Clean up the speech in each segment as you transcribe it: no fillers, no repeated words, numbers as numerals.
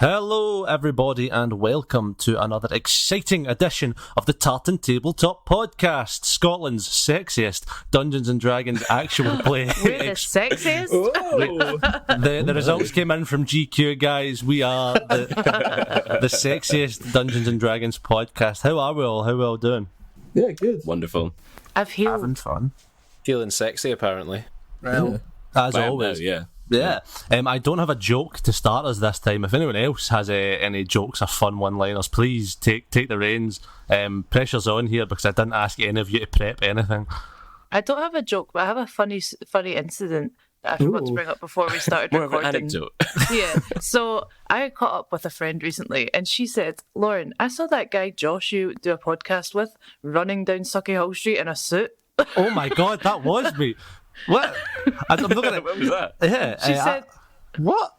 Hello, everybody, and welcome to another exciting edition of the Tartan Tabletop podcast, Scotland's sexiest Dungeons and Dragons actual play. We're the sexiest? The results came in from GQ, guys. We are the sexiest Dungeons and Dragons podcast. How are we all? How are we all doing? Yeah, good. Wonderful. I've healed. Having fun. Feeling sexy, apparently. Well, As I am always. now, yeah. Yeah. I don't have a joke to start us this time. If anyone else has any jokes or fun one-liners, please take the reins. Pressure's on here because I didn't ask any of you to prep anything. I don't have a joke, but I have a funny incident that I forgot to bring up before we started More of recording. an anecdote. Yeah. So I caught up with a friend recently, and she said, "Lauren, I saw that guy Josh you do a podcast with running down Sucky Hall Street in a suit." Oh my god, that was me. What? I'm not gonna. What was that? Yeah. She said, what?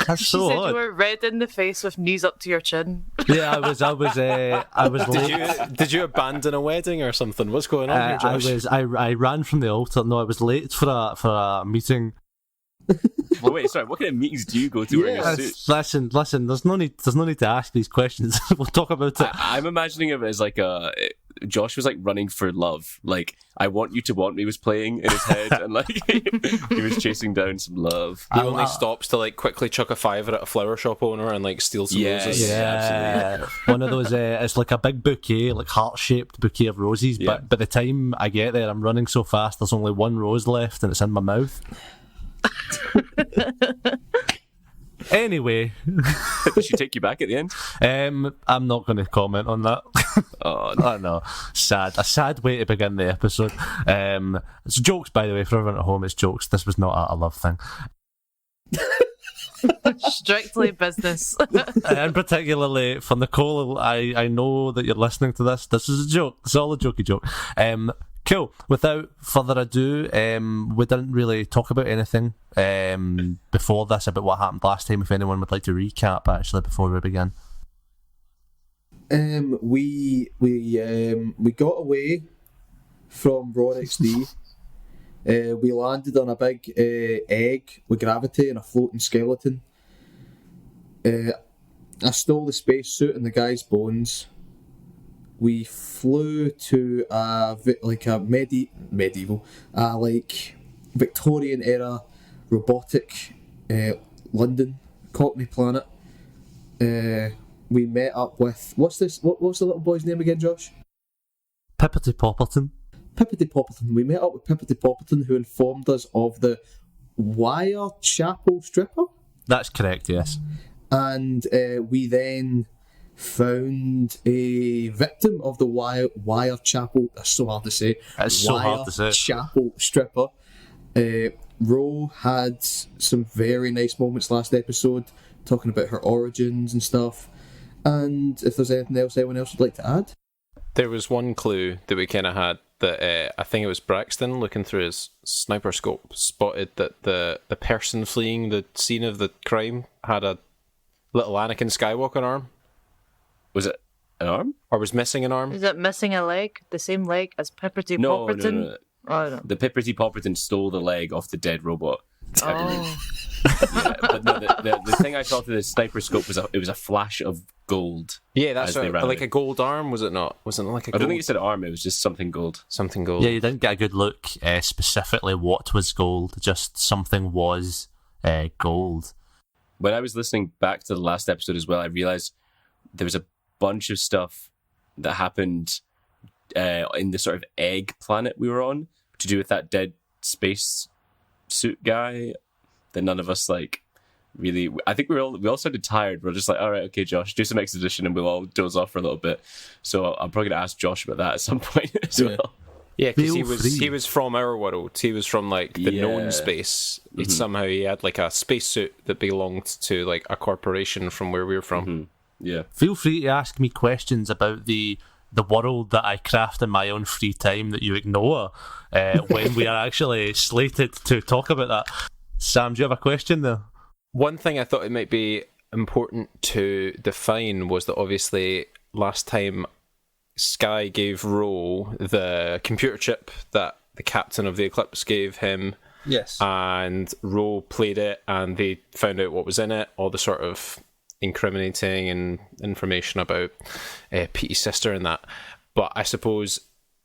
That's "She so said odd. you were red in the face with knees up to your chin." Yeah, I was late. Did you abandon a wedding or something? What's going on here, Josh? I ran from the altar. No, I was late for a meeting. Well, wait, sorry. What kind of meetings do you go to wearing a suit? Listen. There's no need to ask these questions. We'll talk about it. I'm imagining it as like Josh was like running for love. Like, I Want You to Want Me was playing in his head, and like he was chasing down some love. He only stops to like quickly chuck a fiver at a flower shop owner and like steal some roses. Yeah, one of those. It's like a big bouquet, like heart-shaped bouquet of roses. Yeah. But by the time I get there, I'm running so fast. There's only one rose left, and it's in my mouth. Anyway, Did she take you back at the end? I'm not going to comment on that. Oh, no. I know. A sad way to begin the episode. It's jokes, by the way, for everyone at home. It's jokes. This was not a love thing. Strictly business. And particularly for Nicole, I know that you're listening to this. This is a joke. It's all a jokey joke. Cool. Without further ado, we didn't really talk about anything before this about what happened last time. If anyone would like to recap, actually, before we begin. we got away from Raw XD. We landed on a big egg with gravity and a floating skeleton. I stole the spacesuit and the guy's bones. We flew to medieval, Victorian era robotic London Cockney planet. We met up with what's the little boy's name again, Josh? Pippity Popperton. Pippity Popperton. We met up with Pippity Popperton, who informed us of the Whitechapel stripper, That's correct, yes. and we then found a victim of the Whitechapel. That's so hard to say. It's so hard to say. Whitechapel stripper. Ro had some very nice moments last episode, talking about her origins and stuff. And if there's anything else anyone else would like to add. There was one clue that we kind of had that I think it was Braxton looking through his sniper scope spotted that the person fleeing the scene of the crime had a little Anakin Skywalker arm. Was it an arm? Or was missing an arm? Is it missing a leg? The same leg as Pipperty No. Popperton? Oh, I don't know. The Pipperty Popperton stole the leg off the dead robot. Oh. Yeah, but no, the thing I saw through the sniper scope was a flash of gold. Yeah, that's as they right. ran Like out. a gold arm, was it not? Wasn't it like a gold? I don't think it said arm. It was just something gold. Something gold. Yeah, you didn't get a good look specifically what was gold, just something was gold. When I was listening back to the last episode as well, I realised there was a bunch of stuff that happened in the sort of egg planet we were on to do with that dead space suit guy that none of us like really. I think we all sounded tired. We're just like, all right, okay, Josh, do some exposition and we'll all doze off for a little bit. So I'm probably gonna ask Josh about that at some point as well. Yeah, because Feel he was from our world. He was from like the known space. Somehow he had like a spacesuit that belonged to like a corporation from where we were from. Yeah. Feel free to ask me questions about the world that I craft in my own free time that you ignore when we are actually slated to talk about that. Sam, do you have a question there? One thing I thought it might be important to define was that obviously last time Sky gave Ro the computer chip that the captain of the Eclipse gave him. Yes. And Ro played it and they found out what was in it, all the sort of incriminating and information about Petey's sister and that. But I suppose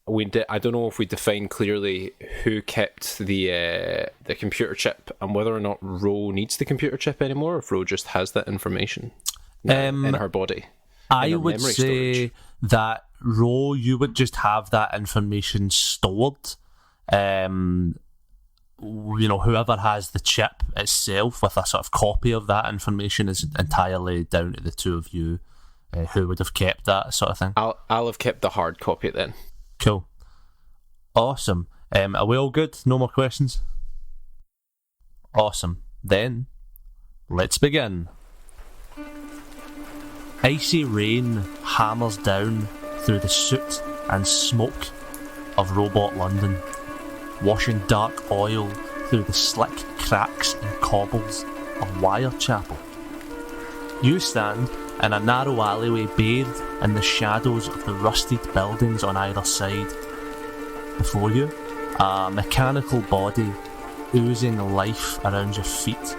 I don't know if we defined clearly who kept the computer chip and whether or not Ro needs the computer chip anymore, or if Ro just has that information in her body. I would say storage. That Ro, you would just have that information stored. Whoever has the chip itself with a sort of copy of that information is entirely down to the two of you who would have kept that sort of thing. I'll have kept the hard copy then. Cool. Awesome. Are we all good? No more questions? Awesome. Then, let's begin. Icy rain hammers down through the soot and smoke of Robot London, washing dark oil through the slick cracks and cobbles of Wirechapel. You stand in a narrow alleyway bathed in the shadows of the rusted buildings on either side. Before you, a mechanical body oozing life around your feet.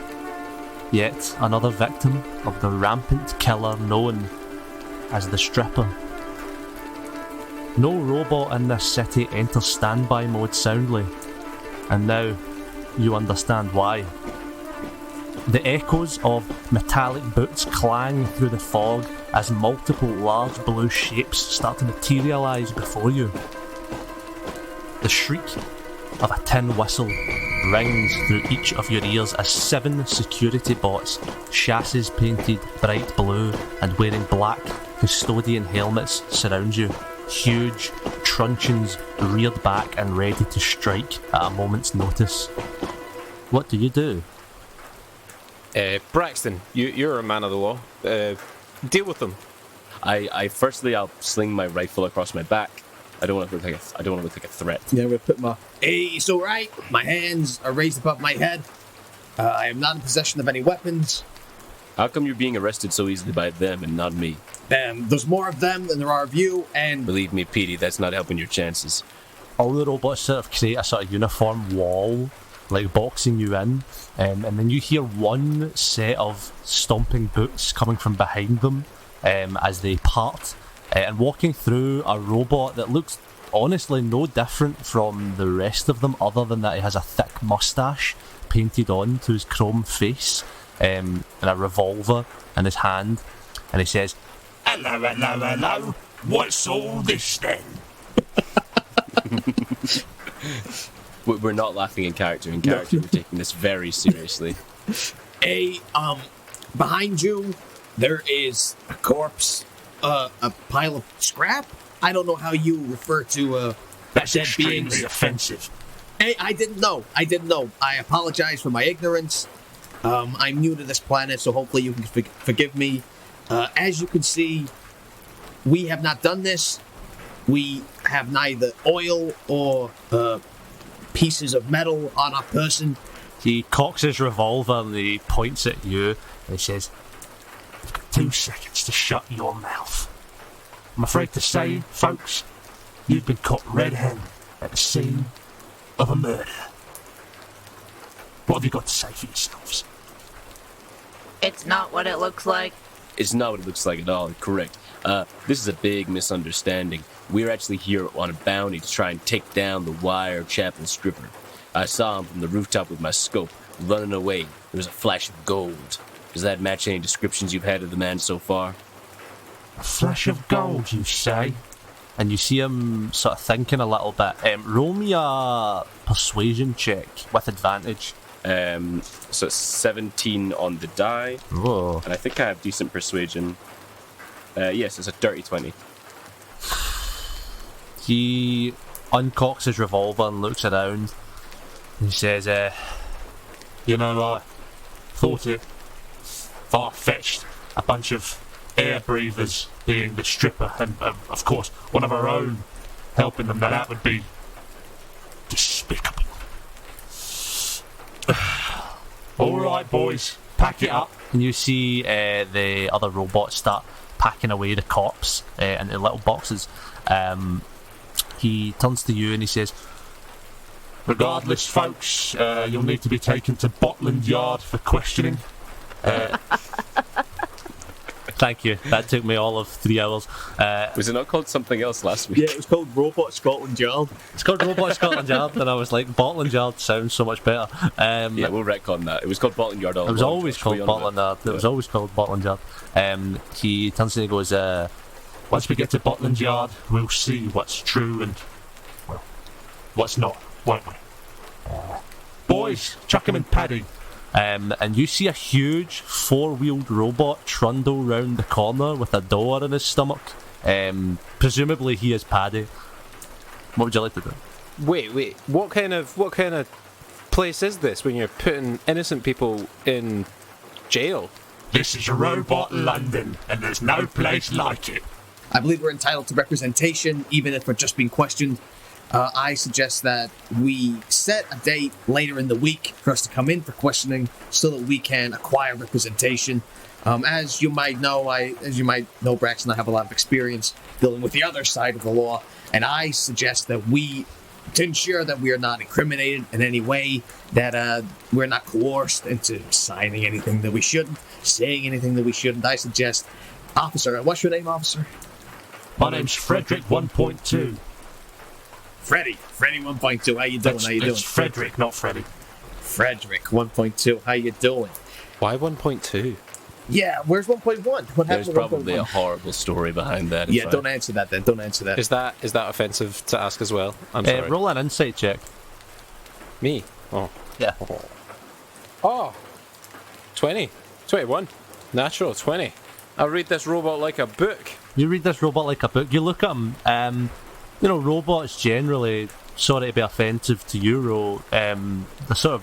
Yet another victim of the rampant killer known as the Stripper. No robot in this city enters standby mode soundly, and now you understand why. The echoes of metallic boots clang through the fog as multiple large blue shapes start to materialise before you. The shriek of a tin whistle rings through each of your ears as 7 security bots, chassis painted bright blue and wearing black custodian helmets, surround you. Huge truncheons reared back and ready to strike at a moment's notice. What do you do? Braxton, you're a man of the law. Deal with them. I'll sling my rifle across my back. I don't want to look like a threat. Yeah, I'm gonna put my. Hey, it's all right. My hands are raised above my head. I am not in possession of any weapons. How come you're being arrested so easily by them and not me? There's more of them than there are of you, and... Believe me, Petey, that's not helping your chances. All the robots sort of create a sort of uniform wall, like boxing you in, and then you hear one set of stomping boots coming from behind them as they part, and walking through a robot that looks honestly no different from the rest of them, other than that he has a thick moustache painted on to his chrome face, and a revolver in his hand, and he says, Hello, what's all this then? We're not laughing in character. We're taking this very seriously. Hey, behind you, there is a corpse, a pile of scrap. I don't know how you refer to That's dead extremely beings. offensive. Hey, I didn't know. I apologize for my ignorance. I'm new to this planet, so hopefully you can forgive me. As you can see, we have not done this. We have neither oil or pieces of metal on our person. he cocks his revolver and he points at you and he says, You've got 2 seconds to shut your mouth. I'm afraid to say, folks, you've been caught red-handed at the scene of a murder. What have you got to say for yourselves? It's not what it looks like. It's not what it looks like at all. Correct. This is a big misunderstanding. We're actually here on a bounty to try and take down the Wirechapel Stripper. I saw him from the rooftop with my scope, running away. There was a flash of gold. Does that match any descriptions you've had of the man so far? A flash of gold, you say? and you see him sort of thinking a little bit. Roll me a persuasion check with advantage. So it's 17 on the die. Whoa. And I think I have decent persuasion. Yes, it's a dirty 20. He uncocks his revolver and looks around. He says, You know, I thought it far-fetched. A bunch of air breathers being the stripper, and of course, one of our own helping them. Now that would be despicable. All right, boys, pack it up. and you see the other robots start packing away the corpse into little boxes. He turns to you and he says, Regardless, folks, you'll need to be taken to Botland Yard for questioning. Thank you. That took me all of 3 hours. Was it not called something else last week? Yeah, it was called Robot Scotland Yard. It's called Robot Scotland Yard, and I was like, Bottling Yard sounds so much better. Yeah, we'll retcon that. It was called Bottling Yard all It was along. always called Bottling Yard. It was always called Bottling Yard. He turns to me and goes, Once we get to Botland Yard, we'll see what's true and, well, what's not, won't we? Boys, chuck him in Paddy. and you see a huge 4-wheeled robot trundle round the corner with a door in his stomach. Presumably he is Paddy. What would you like to do? Wait. What kind of place is this when you're putting innocent people in jail? This is Robot London, and there's no place like it. I believe we're entitled to representation, even if we're just being questioned. I suggest that we set a date later in the week for us to come in for questioning, so that we can acquire representation. As you might know, Braxton, I have a lot of experience dealing with the other side of the law, and I suggest that to ensure that we are not incriminated in any way, that we're not coerced into signing anything that we shouldn't, saying anything that we shouldn't. I suggest, Officer, what's your name, Officer? My name's Frederick 1.2. Freddy 1.2. How you doing? It's Frederick, not Freddy. Frederick 1.2. How you doing? Why 1.2? Yeah, where's 1.1? What happened There's to probably 1.1? a horrible story behind that. Yeah, don't answer that then. Don't answer that. Is that offensive to ask as well? I'm sorry. Roll an insight check. Me? Oh. Yeah. Oh. 20. 21. Natural 20. I'll read this robot like a book. You read this robot like a book. You look at him. Robots generally, sorry to be offensive to you, Ro, they're sort of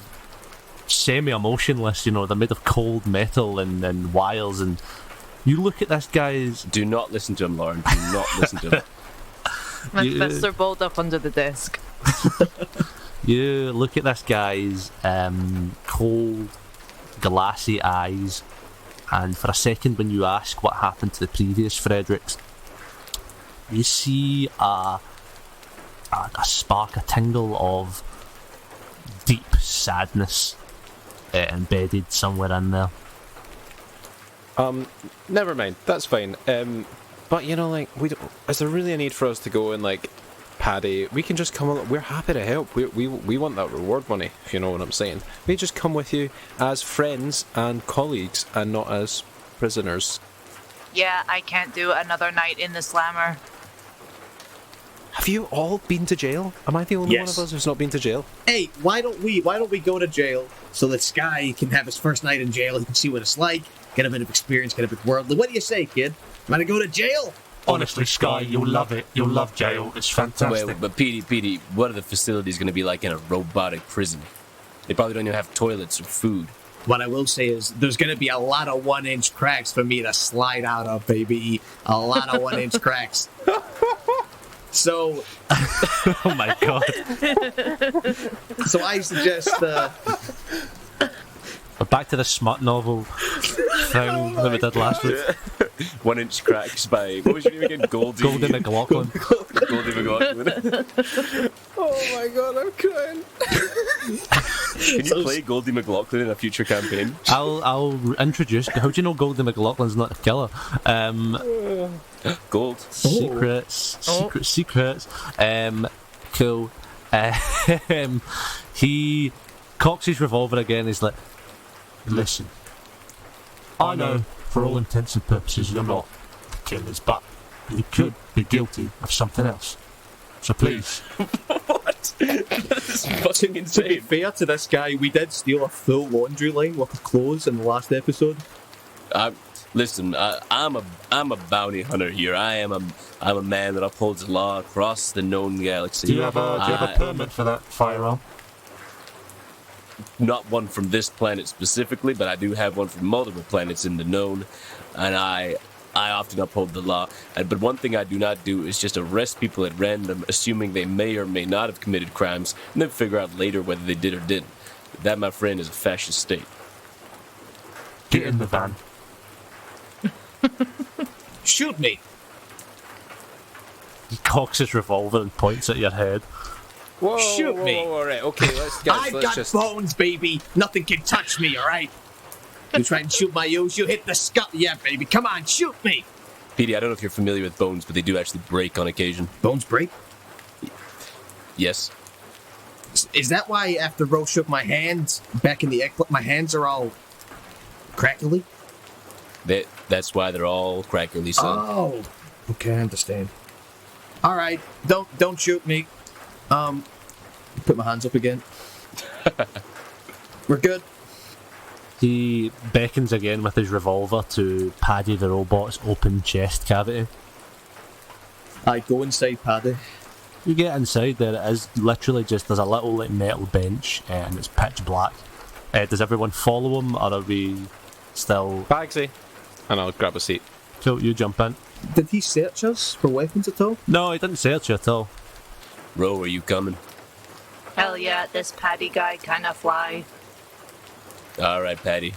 semi-emotionless, they're made of cold metal and wires, and you look at this guy's... Do not listen to him, Lauren. Do not listen to him. My fists are balled up under the desk. You look at this guy's cold, glassy eyes, and for a second when you ask what happened to the previous Fredericks, you see a spark, a tingle of deep sadness embedded somewhere in there. Never mind. That's fine. But is there really a need for us to go and Paddy? We can just come along. We're happy to help. We want that reward money, if you know what I'm saying. We just come with you as friends and colleagues, and not as prisoners. Yeah, I can't do another night in the slammer. Have you all been to jail? Am I the only Yes. one of us who's not been to jail? Hey, why don't we go to jail so that Sky can have his first night in jail? He can see what it's like, get a bit of experience, get a bit worldly. What do you say, kid? Want to go to jail? Honestly, Sky, you'll love it. You'll love jail. It's fantastic. Wait, but Petey, what are the facilities going to be like in a robotic prison? They probably don't even have toilets or food. What I will say is there's going to be a lot of 1-inch cracks for me to slide out of, baby. A lot of 1-inch cracks. So... Oh my god. So I suggest... Back to the smut novel thing that we did last week. 1-inch cracks by... What was your name again? Goldie McLaughlin. Goldie McLaughlin. Oh my god, I'm crying. Can you play Goldie McLaughlin in a future campaign? I'll introduce... How do you know Goldie McLaughlin's not a killer? Gold. Secrets. Cool. He cocks his revolver again. He's like, Listen, I know for all intents and purposes you're not the killers, but you could be guilty of something else. So please. What? That's fucking To be insane. fair to this guy, we did steal a full laundry line worth of clothes in the last episode. Listen, I'm a bounty hunter here. I'm a man that upholds the law across the known galaxy. Do you have a permit for that firearm? Not one from this planet specifically, but I do have one from multiple planets in the known, and I often uphold the law. But one thing I do not do is just arrest people at random, assuming they may or may not have committed crimes, and then figure out later whether they did or didn't. That, my friend, is a fascist state. Get in the van. Shoot me! he cocks his revolver and points at your head. Whoa, Shoot me. All right, okay, I've got bones, baby. Nothing can touch me, all right? You try and shoot my U's, you hit the skull. Yeah, baby, come on, shoot me. Petey, I don't know if you're familiar with bones, but they do actually break on occasion. Bones break? Yes. Is that why after Ro shook my hands back in the egg, my hands are all crackly? That's why they're all crackly, son. Oh, okay, I understand. All right, don't shoot me. Put my hands up again. We're good. He beckons again with his revolver to Paddy the robot's open chest cavity. I go inside Paddy. You get inside, there it is, literally just, there's a little like metal bench and it's pitch black. Does everyone follow him, or are we still... Bagsy. And I'll grab a seat. Cool, you jump in. Did he search us for weapons at all? No, he didn't search you at all. Ro, are you coming? Hell yeah, this Paddy guy kinda fly. All right, Paddy.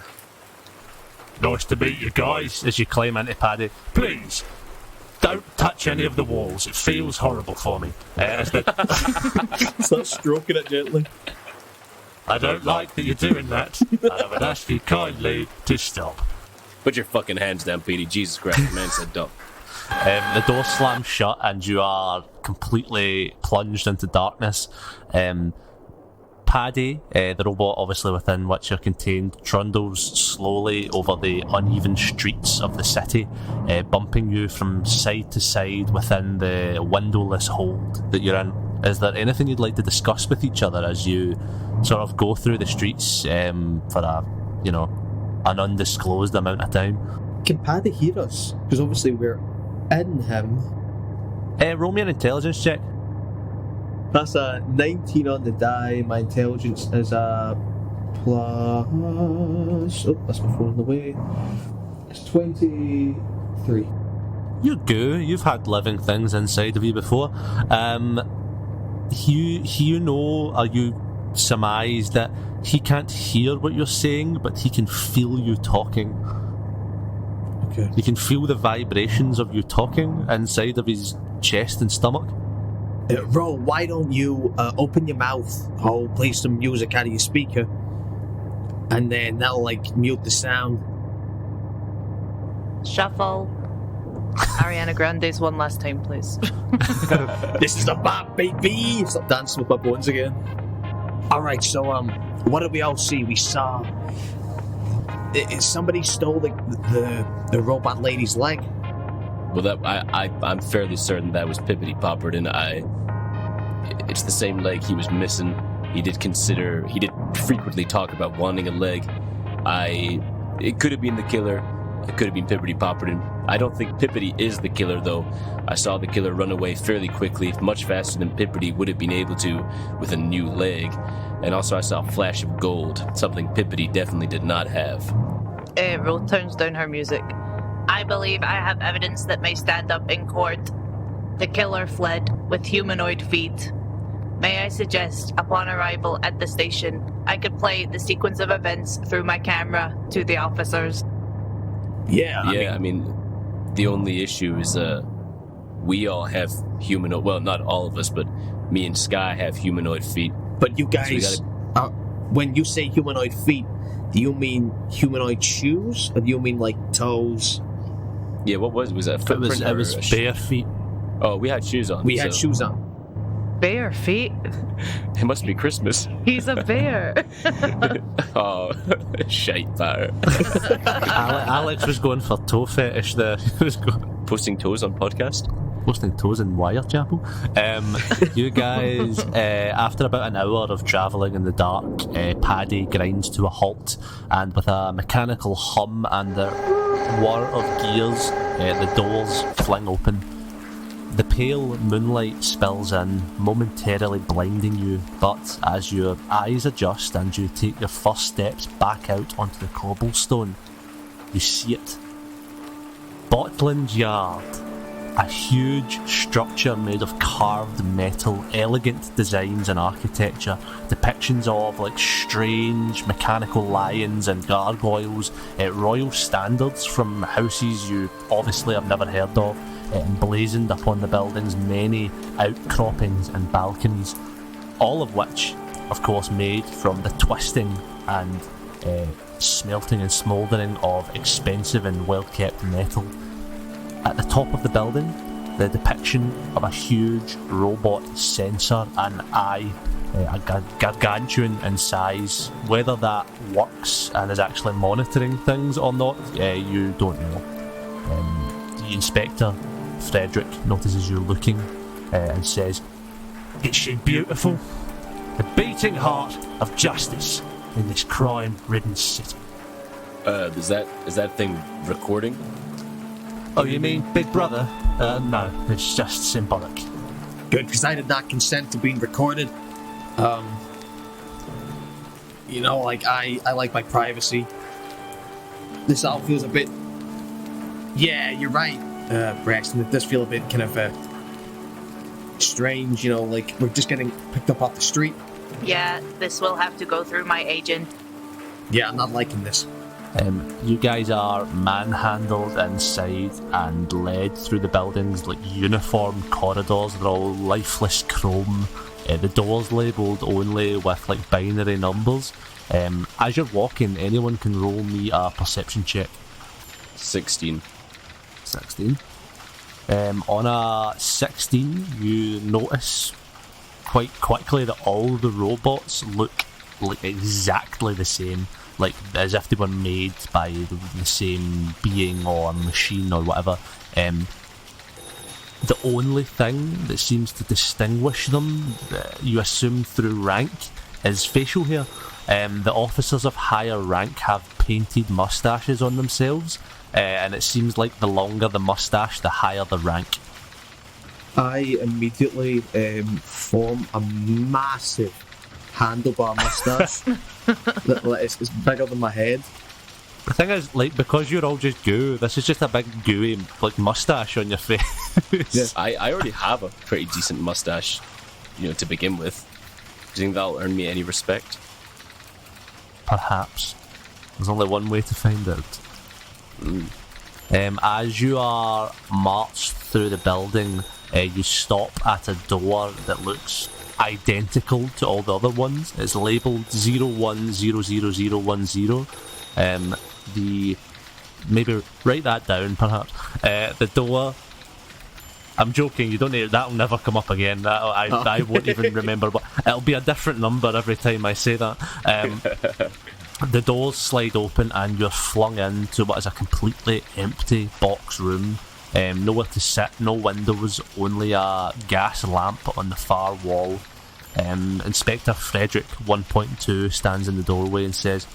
Nice to meet you guys. As you climb into Paddy. Please, don't touch any of the walls. It feels horrible for me. Start stroking it gently. I don't like that you're doing that. I would ask you kindly to stop. Put your fucking hands down, Petey. Jesus Christ, man said dump. The door slams shut and you are completely plunged into darkness. Paddy, the robot obviously within which you're contained, trundles slowly over the uneven streets of the city, bumping you from side to side within the windowless hold that you're in. Is there anything you'd like to discuss with each other as you sort of go through the streets for an undisclosed amount of time? Can Paddy hear us? Because obviously we're in him. Roll me an intelligence check. That's a 19 on the die. My intelligence is a plus... Oh, that's my phone in the way. It's 23. You're good. You've had living things inside of you before. You surmise that he can't hear what you're saying, but he can feel you talking. Okay. You can feel the vibrations of you talking inside of his chest and stomach. Ro, why don't you open your mouth? I'll play some music out of your speaker, and then that'll mute the sound. Shuffle. Ariana Grande's one last time, please. This is the bop, baby. Stop dancing with my bones again. All right, so what did we all see? We saw somebody stole the robot lady's leg. Well, I'm fairly certain that was Pippity Poppert, and it's the same leg he was missing. He did frequently talk about wanting a leg. It could have been the killer. It could have been Pippity Poppert, and I don't think Pippity is the killer, though. I saw the killer run away fairly quickly, much faster than Pippity would have been able to with a new leg. And also I saw a flash of gold, something Pippity definitely did not have. Ro turns down her music. I believe I have evidence that may stand up in court. The killer fled with humanoid feet. May I suggest, upon arrival at the station, I could play the sequence of events through my camera to the officers. Yeah, I mean, the only issue is we all have humanoid... Well, not all of us, but me and Sky have humanoid feet. But you guys, when you say humanoid feet, do you mean humanoid shoes, or do you mean toes? Yeah, what was that? A footprint It was bare feet. Oh, we had shoes on. We had shoes on. Bare feet? It must be Christmas. He's a bear. Oh, shite fire. Alex was going for toe fetish there. He was Posting toes on podcast? posting toes in Wirechapel. You guys, after about an hour of travelling in the dark, Paddy grinds to a halt, and with a mechanical hum and the whir of gears, the doors fling open. The pale moonlight spills in, momentarily blinding you, but as your eyes adjust and you take your first steps back out onto the cobblestone, you see it. Botland Yard. A huge structure made of carved metal, elegant designs and architecture, depictions of strange mechanical lions and gargoyles, royal standards from houses you obviously have never heard of, emblazoned upon the building's many outcroppings and balconies, all of which, of course, made from the twisting and smelting and smouldering of expensive and well-kept metal. At the top of the building, the depiction of a huge robot sensor and eye, gargantuan in size. Whether that works and is actually monitoring things or not, you don't know. The inspector, Frederick, notices you looking and says, Is she beautiful? The beating heart of justice in this crime-ridden city. Is that thing recording? "Oh, you mean Big Brother?" No, it's just symbolic. Good, because I did not consent to being recorded. I like my privacy. This all feels a bit... Yeah, you're right, Braxton. It does feel a bit kind of strange, like we're just getting picked up off the street. Yeah, this will have to go through my agent. Yeah, I'm not liking this. You guys are manhandled inside and led through the buildings like uniform corridors. They're all lifeless chrome. The doors labelled only with like binary numbers. As you're walking, anyone can roll me a perception check. 16. On a 16, you notice quite quickly that all the robots look like exactly the same. Like as if they were made by the same being or machine or whatever. The only thing that seems to distinguish them, you assume through rank, is facial hair. The officers of higher rank have painted mustaches on themselves, and it seems like the longer the mustache, the higher the rank. I immediately form a massive handlebar mustache it's bigger than my head. The thing is, like, because you're all just goo, this is just a big gooey like mustache on your face. Yeah. I already have a pretty decent mustache, to begin with. Do you think that'll earn me any respect? Perhaps. There's only one way to find out. As you are marched through the building, you stop at a door that looks identical to all the other ones. It's labelled 010010. Maybe write that down, perhaps. The door. I'm joking. You don't need that'll never come up again. I won't even remember. But it'll be a different number every time I say that. The doors slide open and you're flung into what is a completely empty box room. Nowhere to sit, no windows, only a gas lamp on the far wall. Inspector Frederick 1.2 stands in the doorway and says,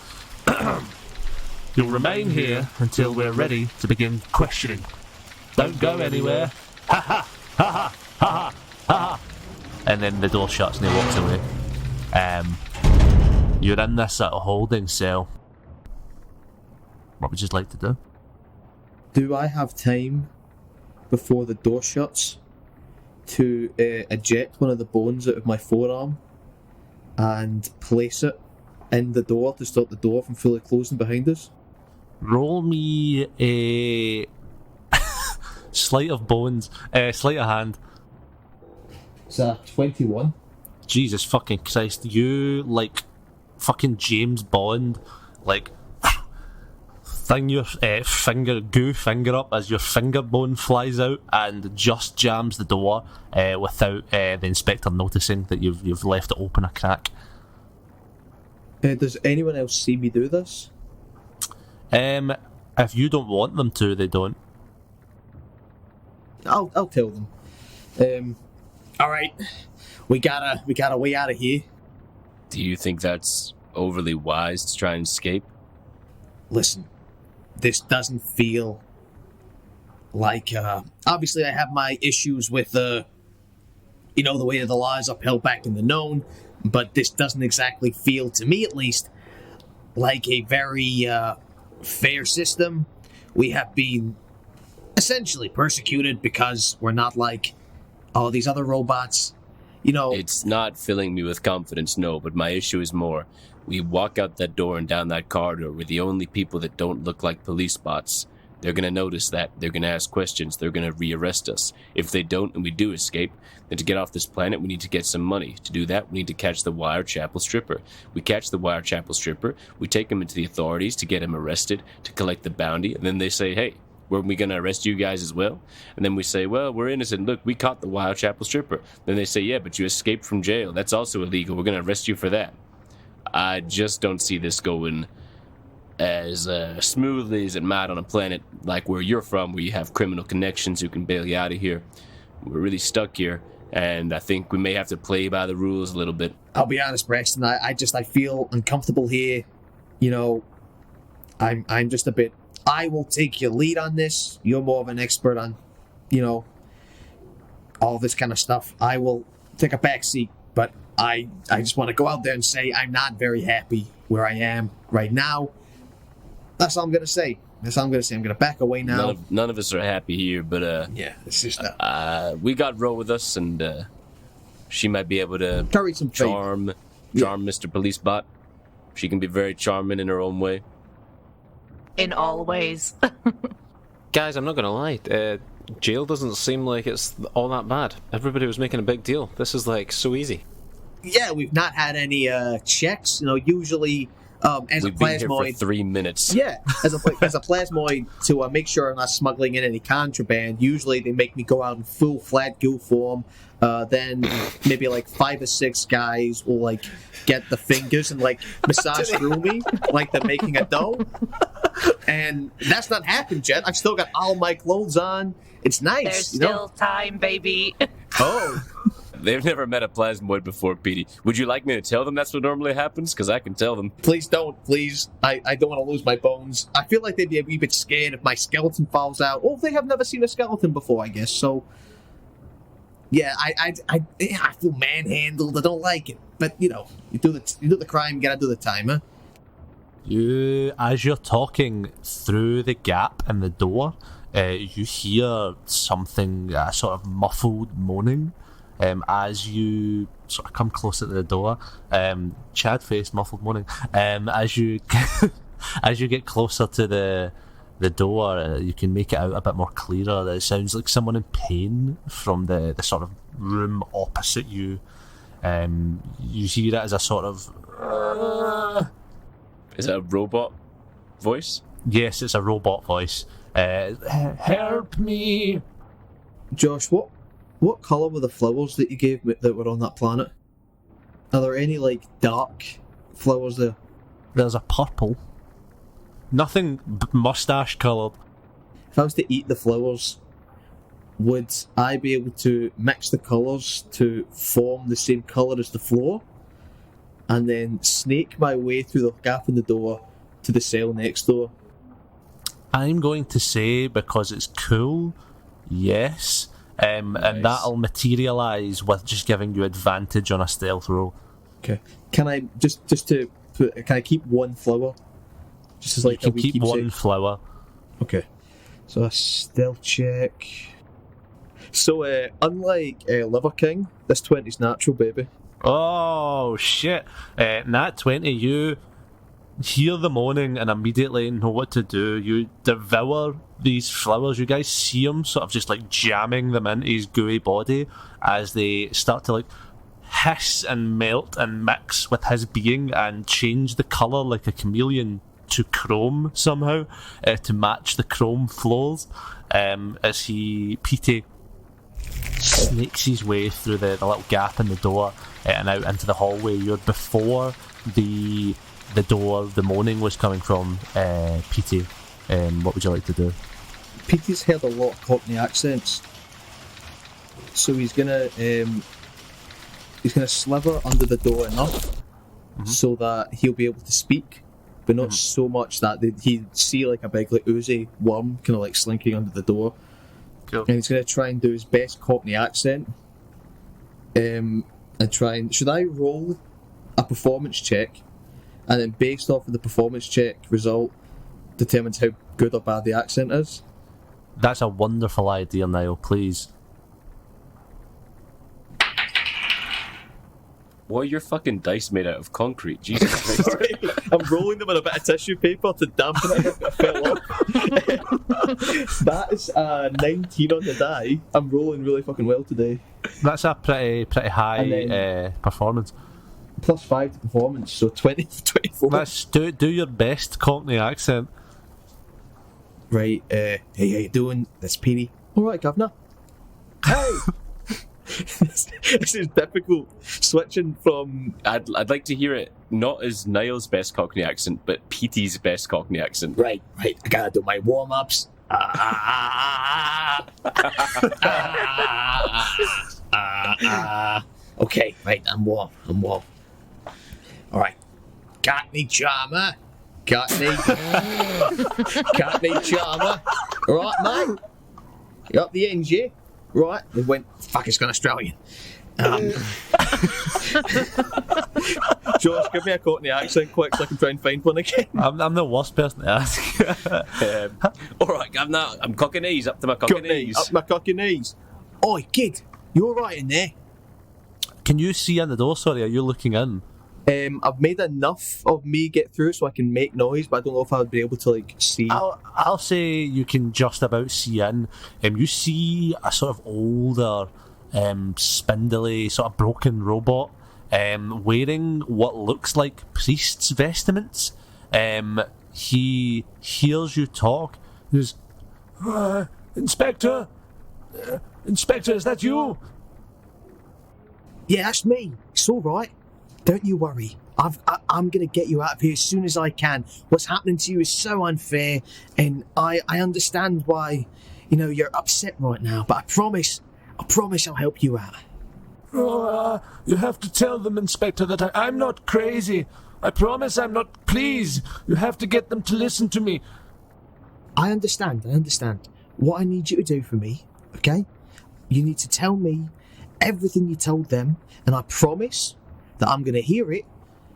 You'll remain here until we're ready to begin questioning. Don't go anywhere. Ha ha! Ha ha! Ha ha! Ha! and then the door shuts and he walks away. You're in this sort of holding cell. What would you like to do? Do I have time before the door shuts to eject one of the bones out of my forearm and place it in the door to stop the door from fully closing behind us? Roll me a sleight of bones, sleight of hand. It's a 21. Jesus fucking Christ, you like fucking James Bond, like thing your finger up as your finger bone flies out and just jams the door without the inspector noticing that you've left it open a crack. Does anyone else see me do this? If you don't want them to, they don't. I'll tell them. All right, we gotta way out of here. Do you think that's overly wise to try and escape? Listen, this doesn't feel like. Obviously, I have my issues with the way the law is upheld back in the known, but this doesn't exactly feel, to me at least, like a very fair system. We have been essentially persecuted because we're not like all these other robots. It's not filling me with confidence, no, but my issue is more. We walk out that door and down that corridor, we're the only people that don't look like police bots. They're going to notice that. They're going to ask questions. They're going to rearrest us. If they don't and we do escape, then to get off this planet, we need to get some money. To do that, we need to catch the Wirechapel stripper. We catch the Wirechapel stripper. We take him into the authorities to get him arrested, to collect the bounty. And then they say, hey, were we going to arrest you guys as well? And then we say, well, we're innocent. Look, we caught the Wirechapel stripper. Then they say, yeah, but you escaped from jail. That's also illegal. We're going to arrest you for that. I just don't see this going as smoothly as it might on a planet like where you're from, where you have criminal connections who can bail you out of here. We're really stuck here, and I think we may have to play by the rules a little bit. I'll be honest, Preston. I feel uncomfortable here. You know, I'm just a bit. I will take your lead on this. You're more of an expert on, you know, all this kind of stuff. I will take a back seat, but I just want to go out there and say I'm not very happy where I am right now. That's all I'm going to say. I'm going to back away now. None of us are happy here, but yeah, it's just that. We got Ro with us, and she might be able to carry some charm Mr. Police Bot. She can be very charming in her own way. In all ways. Guys, I'm not going to lie. Jail doesn't seem like it's all that bad. Everybody was making a big deal. This is like so easy. Yeah, we've not had any checks. You know, usually as We've a been here plasmoid, for 3 minutes. Yeah, as a plasmoid to make sure I'm not smuggling in any contraband. Usually they make me go out in full flat goo form. Then maybe like 5 or 6 guys will like get the fingers and like massage through me like they're making a dough. And that's not happened yet. I've still got all my clothes on. It's nice. There's still time, baby. Oh. They've never met a plasmoid before, Petey. Would you like me to tell them that's what normally happens? Because I can tell them. Please don't, please. I don't want to lose my bones. I feel like they'd be a wee bit scared if my skeleton falls out. Oh, they have never seen a skeleton before, I guess. So, yeah, I feel manhandled. I don't like it. But, you know, you do the crime, you gotta do the time, huh? As you're talking through the gap in the door, you hear something sort of muffled moaning. As you sort of come closer to the door, Chad face muffled moaning. As you as you get closer to the door, you can make it out a bit more clearer. It sounds like someone in pain from the sort of room opposite you. You hear it as a sort of. Is it a robot voice? Yes, it's a robot voice. Help me, Josh. What colour were the flowers that you gave me that were on that planet? Are there any, like, dark flowers there? There's a purple. Nothing mustache coloured. If I was to eat the flowers, would I be able to mix the colours to form the same colour as the floor? And then snake my way through the gap in the door to the cell next door? I'm going to say, because it's cool, yes. And that'll materialise with just giving you advantage on a stealth roll. Okay. Can I can I keep one flower? Just as like you can keep one flower. Okay. So a stealth check. So unlike Liver King, this 20's natural, baby. Oh shit! Nat 20, you hear the moaning and immediately know what to do. You devour these flowers. You guys see him sort of just like jamming them into his gooey body as they start to like hiss and melt and mix with his being and change the colour like a chameleon to chrome somehow to match the chrome floors as Petey snakes his way through the little gap in the door and out into the hallway. You're before the door the moaning was coming from. Petey, what would you like to do? Petey's heard a lot of Cockney accents, so he's gonna sliver under the door enough so that he'll be able to speak, but not so much that he'd see like a big like oozy worm kind of like slinking under the door. Cool. And he's gonna try and do his best Cockney accent. And should I roll a performance check, and then based off of the performance check result determines how good or bad the accent is? That's a wonderful idea, Niall, please. What are your fucking dice made out of concrete? Jesus Christ. Sorry, I'm rolling them in a bit of tissue paper to dampen it if it fell off. That is 19 on the die. I'm rolling really fucking well today. That's a pretty high And then- performance. Plus 5 to performance, so 24. Let's do your best Cockney accent. Right, hey, how you doing? That's Petey. Alright, governor. Hey! This is difficult. Switching from... I'd like to hear it not as Niall's best Cockney accent, but Petey's best Cockney accent. Right. I gotta do my warm-ups. Okay, right, I'm warm. Alright. Got me, charmer. Got me charmer. Right, mate. You up the ends, yeah? Right. They went, fuck, it's gone Australian. Josh, give me a Cockney accent quick so I can try and find one again. I'm the worst person to ask. Alright, Governor, I'm cocking knees up to my cocking knees. Up my cocky knees. Oi, kid. You alright in there? Can you see in the door? Sorry, are you looking in? I've made enough of me get through so I can make noise, but I don't know if I would be able to like see. I'll say you can just about see in. You see a sort of older, spindly, sort of broken robot, wearing what looks like priest's vestments. He hears you talk. He goes, Inspector, is that you? Yeah, that's me. It's alright. Don't you worry. I'm going to get you out of here as soon as I can. What's happening to you is so unfair, and I understand why, you're upset right now, but I promise I'll help you out. You have to tell them, Inspector, that I'm not crazy. I promise I'm not. Please, you have to get them to listen to me. I understand. What I need you to do for me, okay? You need to tell me everything you told them, and I promise that I'm going to hear it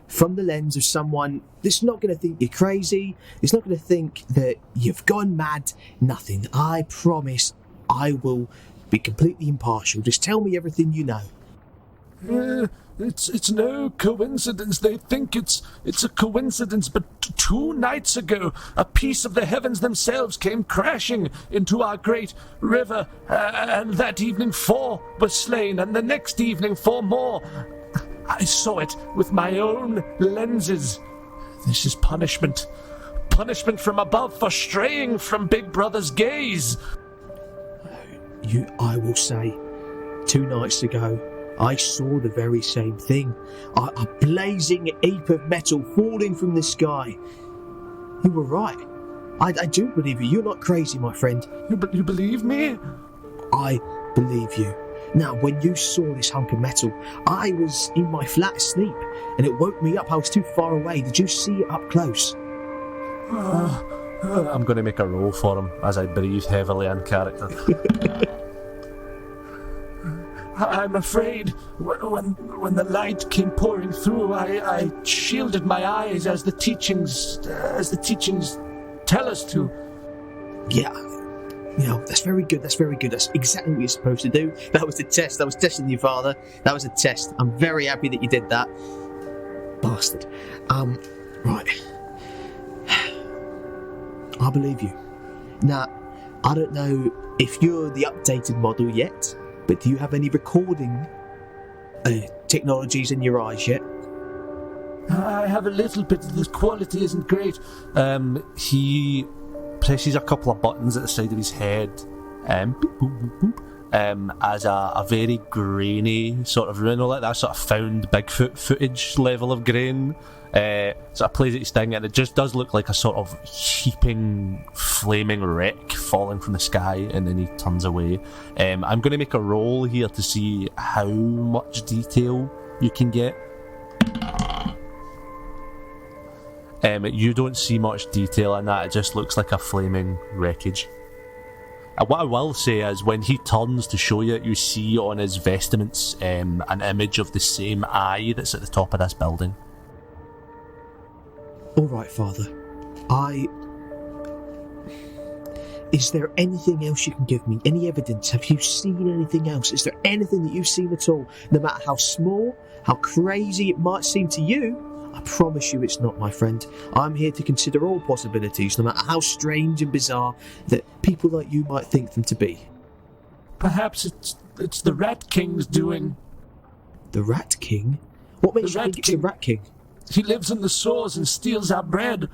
from the lens of someone that's not going to think you're crazy, it's not going to think that you've gone mad, nothing. I promise I will be completely impartial. Just tell me everything you know. It's no coincidence. They think it's a coincidence, but 2 nights ago, a piece of the heavens themselves came crashing into our great river, and that evening 4 were slain, and the next evening 4 more. I saw it with my own lenses. This is punishment. Punishment from above for straying from Big Brother's gaze. I will say, 2 nights ago, I saw the very same thing. A blazing heap of metal falling from the sky. You were right. I do believe you. You're not crazy, my friend. You believe me? I believe you. Now, when you saw this hunk of metal, I was in my flat asleep, and it woke me up. I was too far away. Did you see it up close? I'm going to make a roll for him as I breathe heavily in character. I'm afraid when the light came pouring through, I shielded my eyes as the teachings tell us to. Yeah. That's very good. That's exactly what you're supposed to do. That was the test. I was testing you, Father. That was a test. I'm very happy that you did that. Bastard. Right. I believe you. Now, I don't know if you're the updated model yet, but do you have any recording technologies in your eyes yet? I have a little bit. The quality isn't great. He presses a couple of buttons at the side of his head, beep, boop, boop, boop, as a very grainy sort of, like that sort of found Bigfoot footage level of grain. Sort of plays at his thing, and it just does look like a sort of heaping, flaming wreck falling from the sky, and then he turns away. I'm going to make a roll here to see how much detail you can get. You don't see much detail in that, it just looks like a flaming wreckage. What I will say is, when he turns to show you, you see on his vestments an image of the same eye that's at the top of this building. Alright, Father. Is there anything else you can give me? Any evidence? Have you seen anything else? Is there anything that you've seen at all? No matter how small, how crazy it might seem to you, I promise you it's not, my friend. I'm here to consider all possibilities, no matter how strange and bizarre that people like you might think them to be. Perhaps it's the Rat King's doing. The Rat King? What makes you think it's the Rat King? He lives in the sewers and steals our bread.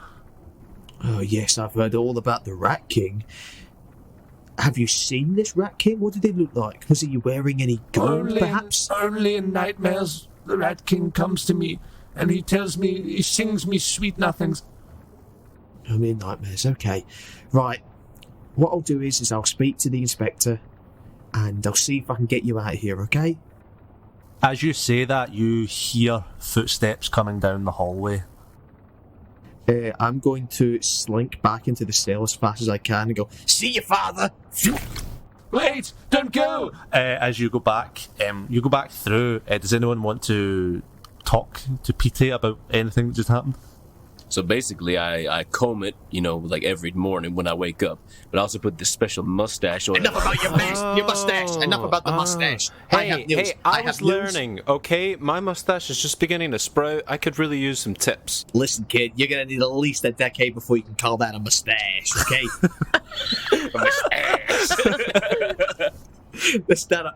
Oh yes, I've heard all about the Rat King. Have you seen this Rat King? What did he look like? Was he wearing any gold, perhaps? Only in nightmares the Rat King comes to me, and he sings me sweet nothings. Only in nightmares, okay. Right, what I'll do is I'll speak to the inspector, and I'll see if I can get you out of here, okay? As you say that, you hear footsteps coming down the hallway. I'm going to slink back into the cell as fast as I can and go, "See you, father!" Wait! Don't go! As you go back through, does anyone want to talk to Pete about anything that just happened? So basically, I comb it, like every morning when I wake up. But I also put this special mustache on. Enough about your mustache. Enough about the mustache. I have news. I was learning, okay? My mustache is just beginning to sprout. I could really use some tips. Listen, kid, you're going to need at least a decade before you can call that a mustache, okay? A mustache.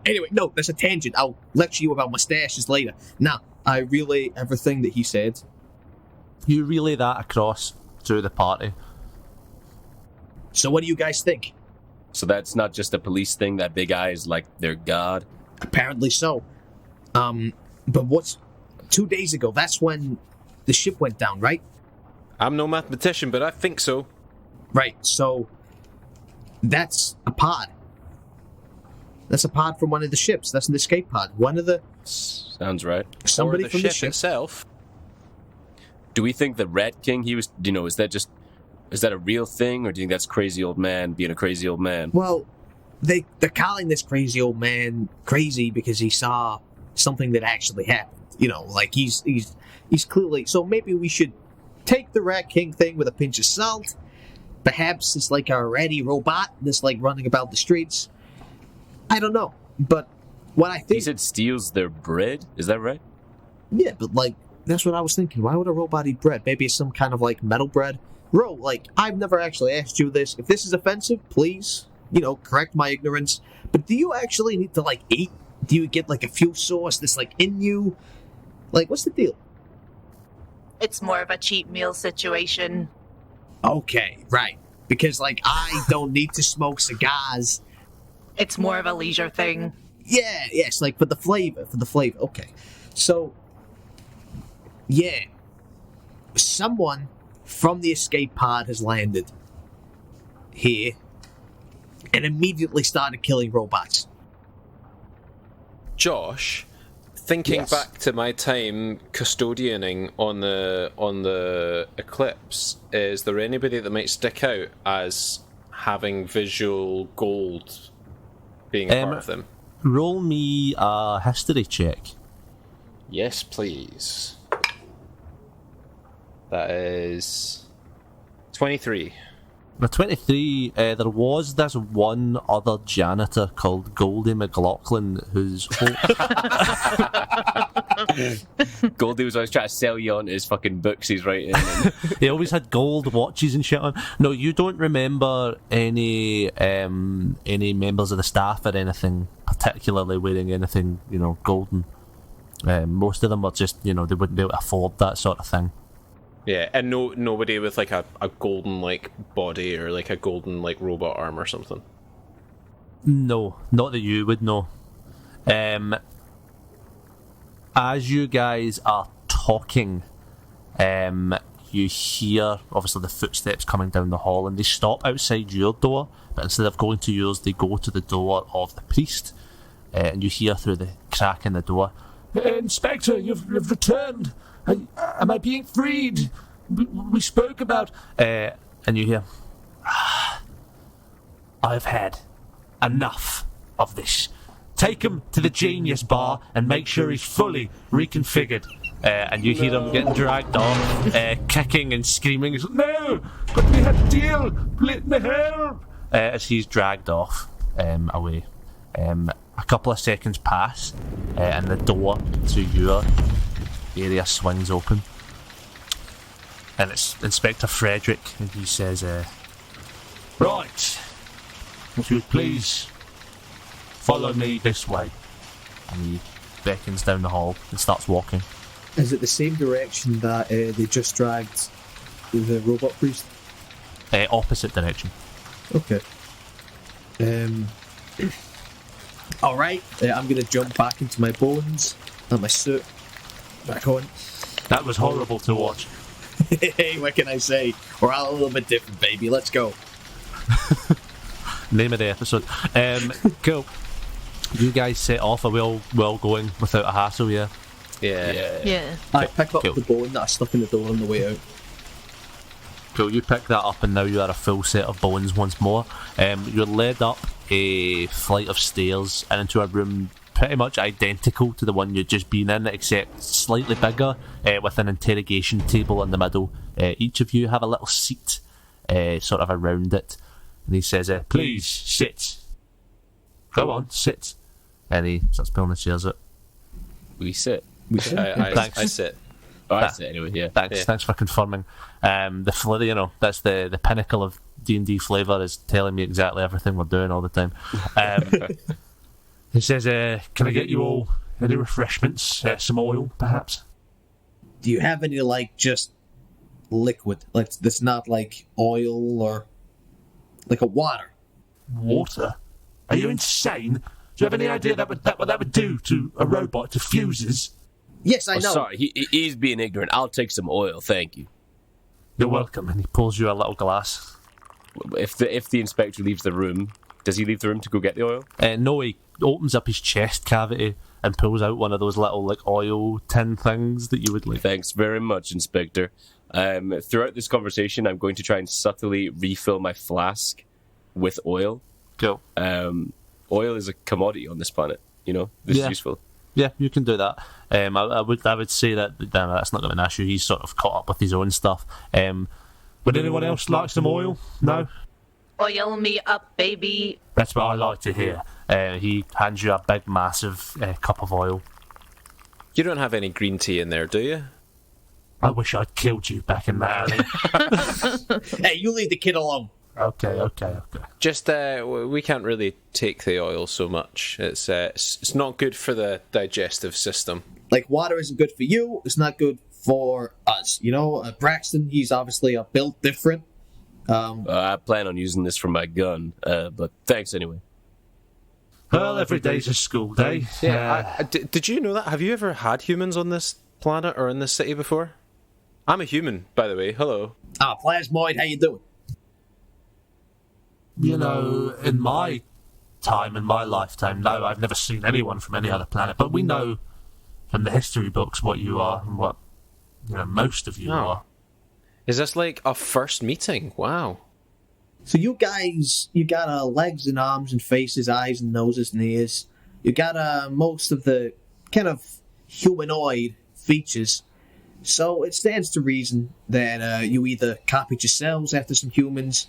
Anyway, no, that's a tangent. I'll lecture you about mustaches later. Now, I relay everything that he said. You relay that across to the party. So what do you guys think? So that's not just a police thing, that big eye is like their god? Apparently so. But what's 2 days ago, that's when the ship went down, right? I'm no mathematician, but I think so. Right, so that's a pod. That's a pod from one of the ships. That's an escape pod. One of the... Sounds right. Somebody or the from ship the ship itself. Do we think the Rat King, is that a real thing, or do you think that's crazy old man being a crazy old man? Well, they're calling this crazy old man crazy because he saw something that actually happened. Like he's clearly... So maybe we should take the Rat King thing with a pinch of salt. Perhaps it's like a ratty robot that's like running about the streets. I don't know. But what I think... He said steals their bread? Is that right? Yeah, but like... That's what I was thinking. Why would a robot eat bread? Maybe it's some kind of like metal bread. Ro, I've never actually asked you this. If this is offensive, please, correct my ignorance. But do you actually need to eat? Do you get a fuel source that's in you? What's the deal? It's more of a cheap meal situation. Okay, right. Because I don't need to smoke cigars. It's more of a leisure thing. Yeah, yes, for the flavor. Okay. So, yeah. Someone from the escape pod has landed here and immediately started killing robots. Josh, thinking Yes. back to my time custodianing on the Eclipse, is there anybody that might stick out as having visual gold being a part of them? Roll me a history check. Yes, please. That is 23. Now, 23, there was this one other janitor called Goldie McLaughlin whose whole... Goldie was always trying to sell you on his fucking books he's writing. He always had gold watches and shit on. No, you don't remember any members of the staff or anything particularly wearing anything, golden. Most of them were just, they wouldn't be able to afford that sort of thing. Yeah, and nobody with a golden body or a golden robot arm or something. No, not that you would know. As you guys are talking, you hear obviously the footsteps coming down the hall, and they stop outside your door, but instead of going to yours, they go to the door of the priest, and you hear through the crack in the door, Inspector, you've returned. Am I being freed? We spoke about... and you hear, I've had enough of this. Take him to the Genius Bar and make sure he's fully reconfigured. And you hear him getting dragged off, kicking and screaming. He's like, No, but we had a deal. Let me help. as he's dragged off away. A couple of seconds pass, and the door to your area swings open, and it's Inspector Frederick, and he says, Right. If you would please follow me this way. and he beckons down the hall and starts walking. Is it the same direction that they just dragged the robot priest? Opposite direction. Okay. All right. I'm going to jump back into my bones and my suit. Back on. That was horrible to watch. Hey, what can I say? We're all a little bit different, baby. Let's go. Name of the episode. Cool. You guys set off. Are we all well going without a hassle? Yeah. Yeah. I pick up Cool. the bone that I stuck in the door on the way out. Cool. You pick that up, and now you are a full set of bones once more. You're led up a flight of stairs and into a room pretty much identical to the one you'd just been in, except slightly bigger, with an interrogation table in the middle. Each of you have a little seat, sort of around it, and he says, Please, sit. Go on, sit. and he starts pulling the chairs out. We sit. Thanks. I sit. Oh, I sit anyway, yeah. Thanks for confirming. The flavour, that's the pinnacle of D&D flavour, is telling me exactly everything we're doing all the time. He says, can I get you all any refreshments? Some oil, perhaps? Do you have any, just liquid? That's not like oil or like a water? Water? Are you insane? Do you have any idea what that would do to a robot, to fuses? Yes, I know. Sorry, he's being ignorant. I'll take some oil, thank you. You're welcome. And he pulls you a little glass. If the inspector leaves the room, does he leave the room to go get the oil? No, he opens up his chest cavity and pulls out one of those little oil tin things that you would like. Thanks very much, Inspector. Throughout this conversation, I'm going to try and subtly refill my flask with oil. Cool. Oil is a commodity on this planet. This is useful. Yeah, you can do that. I would say that that's not going to be an issue. He's sort of caught up with his own stuff. Would anyone else like some oil? No? Oil me up, baby. That's what I like to hear. He hands you a big, massive cup of oil. You don't have any green tea in there, do you? I wish I'd killed you back in the alley. Hey, you leave the kid alone. Okay. Just, we can't really take the oil so much. It's not good for the digestive system. Like, water isn't good for you. It's not good for us. Braxton, he's obviously built different. I plan on using this for my gun, but thanks anyway. Well, every day's a school day. Did you know that? Have you ever had humans on this planet or in this city before? I'm a human, by the way. Hello. Plasmoid, how you doing? In my time, in my lifetime, no, I've never seen anyone from any other planet, but we know from the history books what you are and what most of you are. Is this like a first meeting? Wow. So you guys, you got legs and arms and faces, eyes and noses and ears. You got most of the kind of humanoid features. So it stands to reason that you either copied yourselves after some humans.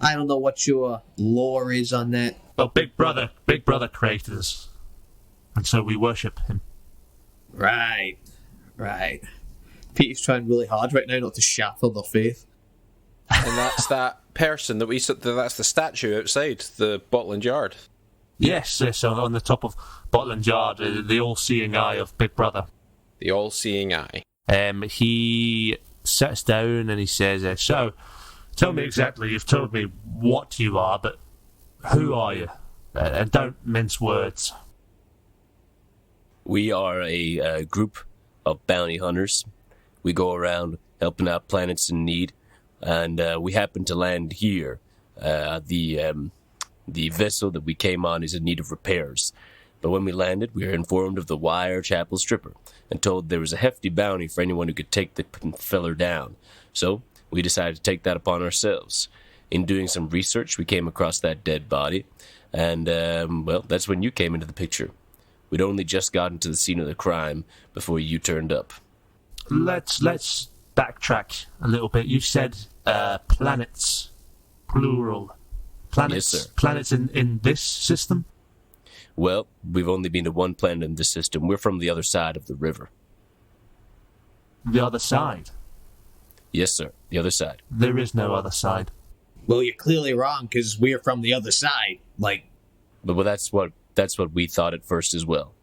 I don't know what your lore is on that. Well, Big Brother created us, and so we worship him. Right. Peter's trying really hard right now not to shatter their faith. And that's that person that's the statue outside the Botland Yard. Yes, on the top of Botland Yard, the all-seeing eye of Big Brother. The all-seeing eye. He sits down and he says, So, tell me exactly, you've told me what you are, but who are you? And don't mince words. We are a group of bounty hunters. We go around helping out planets in need, and we happen to land here. The vessel that we came on is in need of repairs. But when we landed, we were informed of the Wire Chapel Stripper and told there was a hefty bounty for anyone who could take the filler down. So we decided to take that upon ourselves. In doing some research, we came across that dead body, and, that's when you came into the picture. We'd only just gotten to the scene of the crime before you turned up. Let's backtrack a little bit. You said planets, plural. Planets, Yes, sir. Planets in this system? Well, we've only been to one planet in this system. We're from the other side of the river. The other side? Yes, sir. The other side. There is no other side. Well, you're clearly wrong because we're from the other side. Like, But well, that's what we thought at first as well.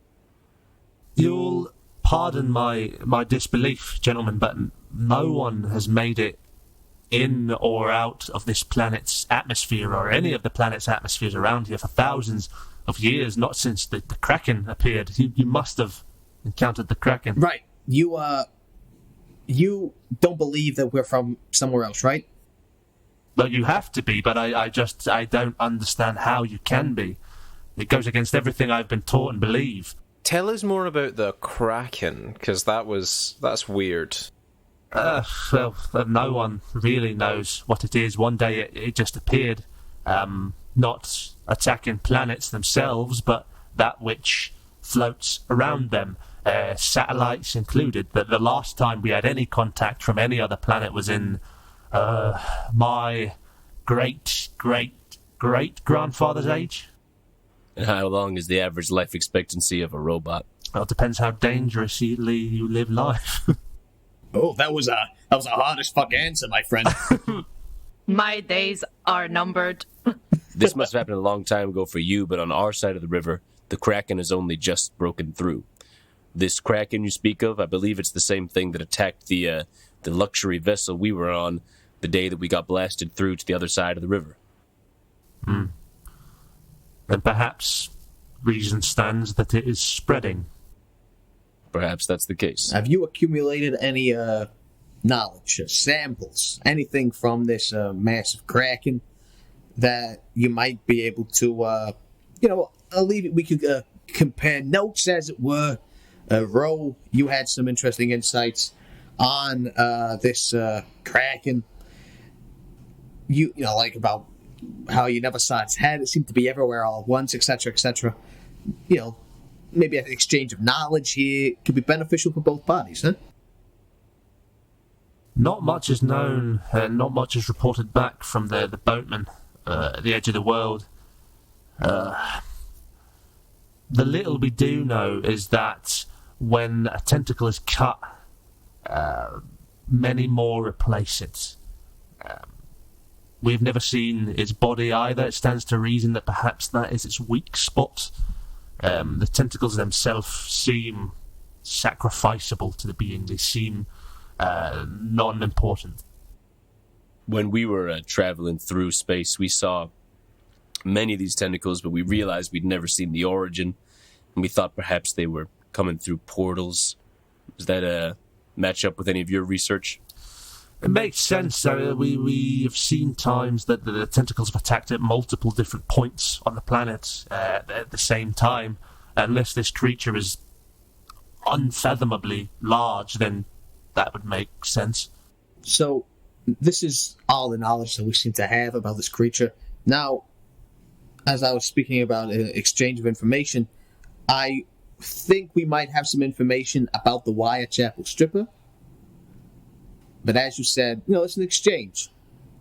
You'll pardon my disbelief, gentlemen, but no one has made it in or out of this planet's atmosphere or any of the planet's atmospheres around here for thousands of years, not since the Kraken appeared. You must have encountered the Kraken. right. You don't believe that we're from somewhere else, right? Well, you have to be, but I don't understand how you can be. It goes against everything I've been taught and believe. Tell us more about the Kraken, because that's weird. Well, no one really knows what it is. One day it just appeared, not attacking planets themselves, but that which floats around them, satellites included. The last time we had any contact from any other planet was in my great-great-great-grandfather's age. And how long is the average life expectancy of a robot? Well, it depends how dangerously you live life. Oh, that was a hard as fuck answer, my friend. My days are numbered. This must have happened a long time ago for you, but on our side of the river, the Kraken has only just broken through. This Kraken you speak of, I believe it's the same thing that attacked the luxury vessel we were on the day that we got blasted through to the other side of the river. And perhaps reason stands that it is spreading. Perhaps that's the case. Have you accumulated any knowledge, samples, anything from this massive Kraken that you might be able to, we could compare notes, as it were. Ro, you had some interesting insights on this Kraken. You know, like about how you never saw its head. It seemed to be everywhere all at once, etc., etc. You know, maybe an exchange of knowledge here could be beneficial for both parties, huh? Not much is known, not much is reported back from the boatmen at the edge of the world. The little we do know is that when a tentacle is cut, many more replace it. We've never seen its body either. It stands to reason that perhaps that is its weak spot. The tentacles themselves seem sacrificable to the being. They seem non-important. When we were traveling through space, we saw many of these tentacles, but we realized we'd never seen the origin, and we thought perhaps they were coming through portals. Does that match up with any of your research? It makes sense. We have seen times that the tentacles have attacked at multiple different points on the planet at the same time. Unless this creature is unfathomably large, then that would make sense. So, this is all the knowledge that we seem to have about this creature. Now, as I was speaking about exchange of information, I think we might have some information about the Whitechapel stripper. But as you said, it's an exchange.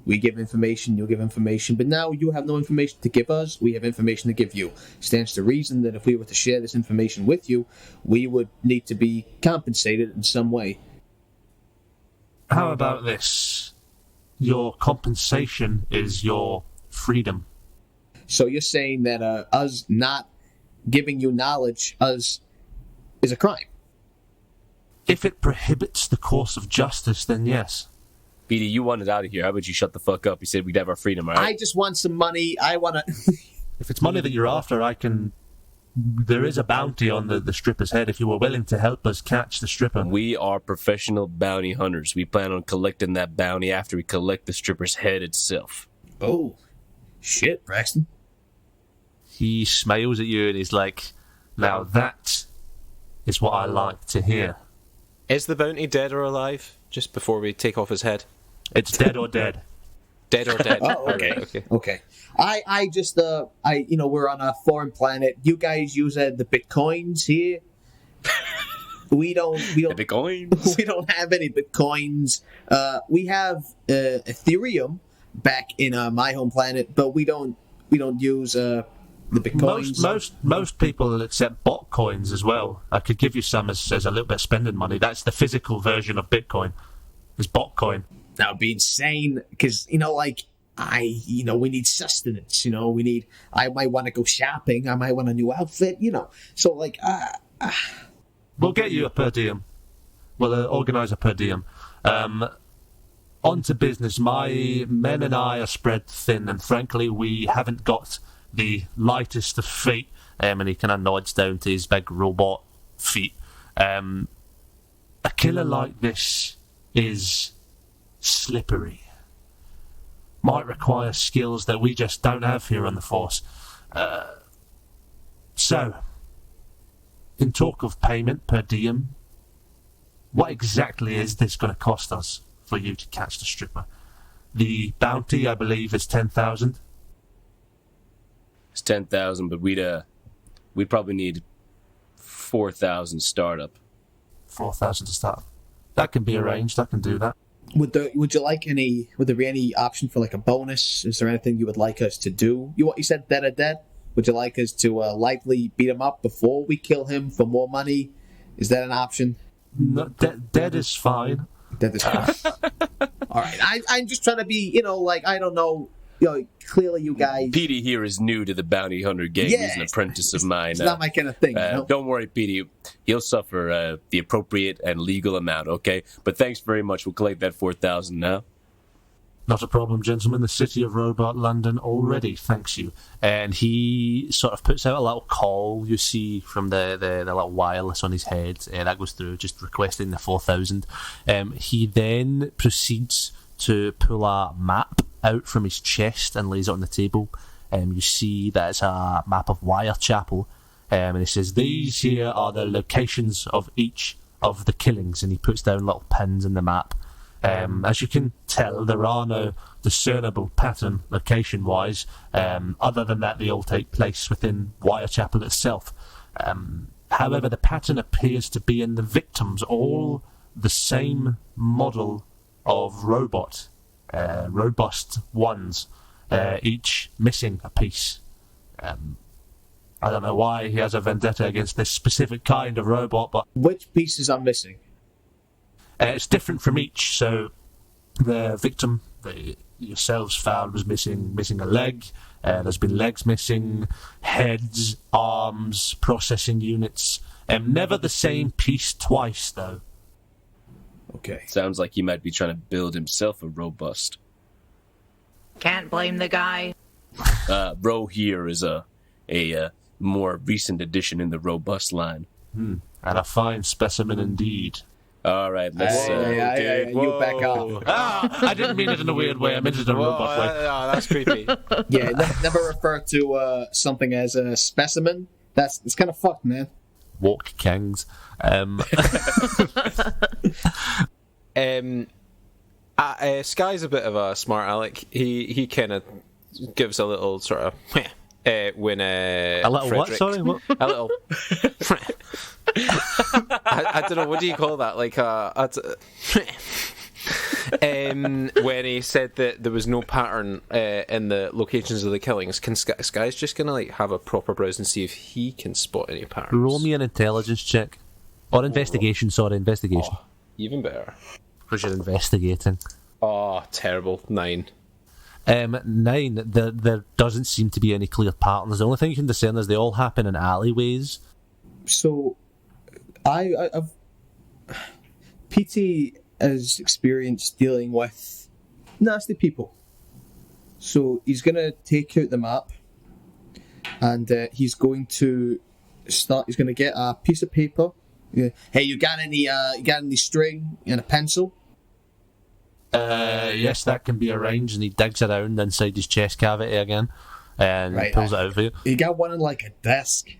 We give information, you give information, but now you have no information to give us, we have information to give you. Stands to reason that if we were to share this information with you, we would need to be compensated in some way. How about this? Your compensation is your freedom. So you're saying that us not giving you knowledge is a crime? If it prohibits the course of justice, then yes. BD, you wanted out of here. How about you shut the fuck up? You said we'd have our freedom, all right? I just want some money. I want to... If it's money that you're after, there is a bounty on the stripper's head if you were willing to help us catch the stripper. We are professional bounty hunters. We plan on collecting that bounty after we collect the stripper's head itself. Oh, shit, Braxton. He smiles at you and he's like, now that is what I like to hear. Is the bounty dead or alive? Just before we take off his head. It's dead or dead. Dead or dead. Oh, okay. Right, Okay. I just, we're on a foreign planet. You guys use the Bitcoins here. We don't. The Bitcoins? We don't have any Bitcoins. We have Ethereum back in my home planet, but we don't use the Bitcoins. Most people accept bot coins as well. I could give you some as a little bit of spending money. That's the physical version of Bitcoin. his bot coin. That would be insane, because, we need sustenance, I might want to go shopping, I might want a new outfit, So, We'll get you a per diem. We'll organise a per diem. On to business. My men and I are spread thin, and frankly, we haven't got the lightest of feet. And he kind of nods down to his big robot feet. A killer like this is slippery. Might require skills that we just don't have here on the Force. So, in talk of payment per diem, what exactly is this going to cost us for you to catch the stripper? The bounty, I believe, is 10,000. It's 10,000, but we'd probably need 4,000 startup. 4,000 to start. That can be arranged. I can do that. would there be any option for a bonus? Is there anything you would like us to do? You said dead or dead? Would you like us to lightly beat him up before we kill him for more money? Is that an option? No, dead is fine. Dead is fine. All right. I'm just trying to be, I don't know. Clearly you guys... Petey here is new to the bounty hunter gang. Yeah, he's an apprentice of mine. It's not my kind of thing. Don't worry, Petey. He'll suffer the appropriate and legal amount, okay? But thanks very much. We'll collect that 4,000 now. Not a problem, gentlemen. The city of Robot London already thanks you. And he sort of puts out a little call, you see, from the little wireless on his head. That goes through, just requesting the 4,000. He then proceeds to pull a map out from his chest and lays it on the table. You see that it's a map of Wirechapel. And he says, these here are the locations of each of the killings. And he puts down little pins in the map. As you can tell, there are no discernible pattern location-wise. Other than that, they all take place within Wirechapel itself. However, the pattern appears to be in the victims, all the same model of robot, robust ones, each missing a piece. I don't know why he has a vendetta against this specific kind of robot, but... Which pieces are missing? It's different from each. So the victim that yourselves found was missing a leg. There's been legs missing, heads, arms, processing units. Never the same piece twice, though. Okay. Sounds like he might be trying to build himself a robust. Can't blame the guy. Bro here is a more recent addition in the robust line. And a fine specimen indeed. All right, let's... you back up. I didn't mean it in a weird way. I meant it in a robot way. That's creepy. Yeah, never refer to something as a specimen. It's kind of fucked, man. Walk kings. Sky's a bit of a smart aleck. He kind of gives a little sort of when a little Frederick, what? Sorry, what? A little. I don't know. What do you call that? When he said that there was no pattern in the locations of the killings, can Sky's just gonna have a proper browse and see if he can spot any patterns? Roll me an intelligence check. Or investigation, sorry, investigation. Oh, even better. Because you're investigating. Oh, terrible. 9. 9, there doesn't seem to be any clear patterns. The only thing you can discern is they all happen in alleyways. So, I've... PT has experience dealing with nasty people. So, he's going to take out the map and he's going to get a piece of paper. Yeah. Hey, you got any string and a pencil? Yes, that can be arranged. And he digs around inside his chest cavity again and pulls it out for you. You got one in a desk,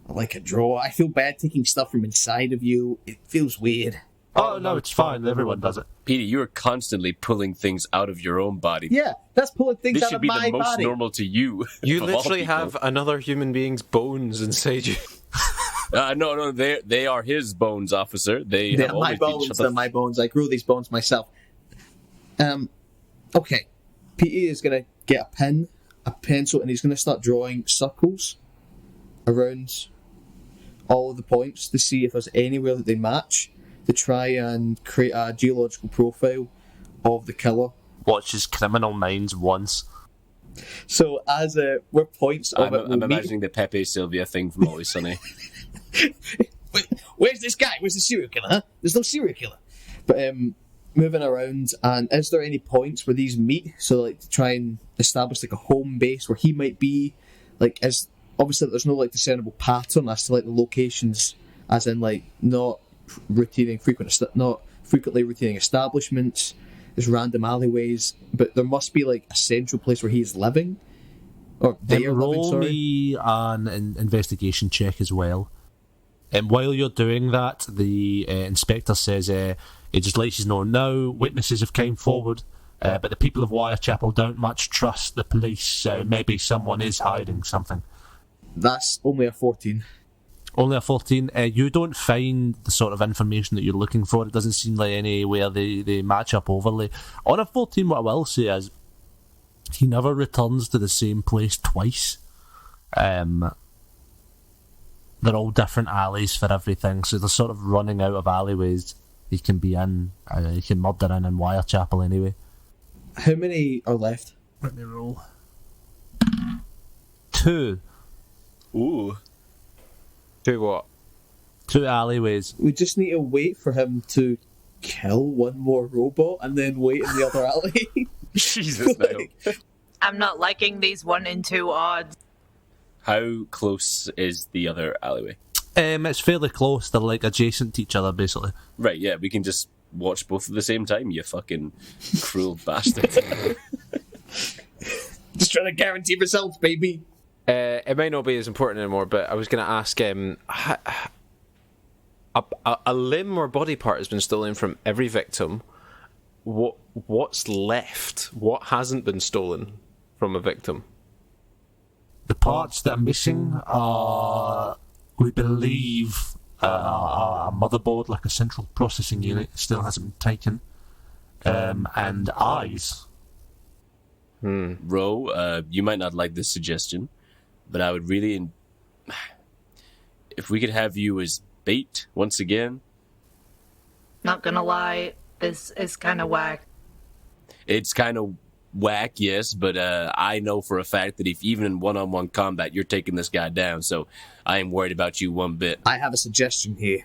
or a drawer. I feel bad taking stuff from inside of you. It feels weird. Oh no, it's fine. Everyone does it. Petey, you are constantly pulling things out of your own body. Yeah, that's pulling things out of my body. This should be the most normal to you. You literally have another human being's bones inside you. No, they are his bones, officer. They're my bones. They're my bones. I grew these bones myself. Okay. Petey is going to get a pen, a pencil, and he's going to start drawing circles around all of the points to see if there's anywhere that they match. to try and create a geological profile of the killer. Watches Criminal Minds once. So as we're points of it, I'm imagining the Pepe Sylvia thing from Always Sunny. Where's this guy? Where's the serial killer, huh? There's no serial killer. But moving around, and is there any points where these meet? So like to try and establish like a home base where he might be, like, as obviously there's no like discernible pattern as to like the locations, as in like not frequently routine establishments. There's random alleyways, but there must be like a central place where he's living, or they're living. Roll Sorry. me an investigation check as well. And while you're doing that, the inspector says he just lets you know now witnesses have came forward, but the people of Whitechapel don't much trust the police, so maybe someone is hiding something. That's only a 14. Only a 14. You don't find the sort of information that you're looking for. It doesn't seem like anywhere they match up overly. On a 14, what I will say is he never returns to the same place twice. They're all different alleys for everything, so they're sort of running out of alleyways he can be in. He can murder in Whitechapel anyway. How many are left? Let me roll. 2. Ooh. 2 what? 2 alleyways. We just need to wait for him to kill one more robot and then wait in the other alley. Jesus, no. I'm not liking these 1 in 2 odds. How close is the other alleyway? It's fairly close. They're like adjacent to each other, basically. Right, yeah, we can just watch both at the same time, you fucking cruel bastard. Just trying to guarantee results, baby. It might not be as important anymore, but I was going to ask a limb or body part has been stolen from every victim. What's left? What hasn't been stolen from a victim? The parts that are missing are, we believe, a motherboard, like a central processing unit, still hasn't been taken, and eyes. Ro, you might not like this suggestion, but I would really... If we could have you as bait once again... Not gonna lie, this is kind of whack. It's kind of whack, yes, but I know for a fact that if even in one-on-one combat, you're taking this guy down, so I am worried about you one bit. I have a suggestion here.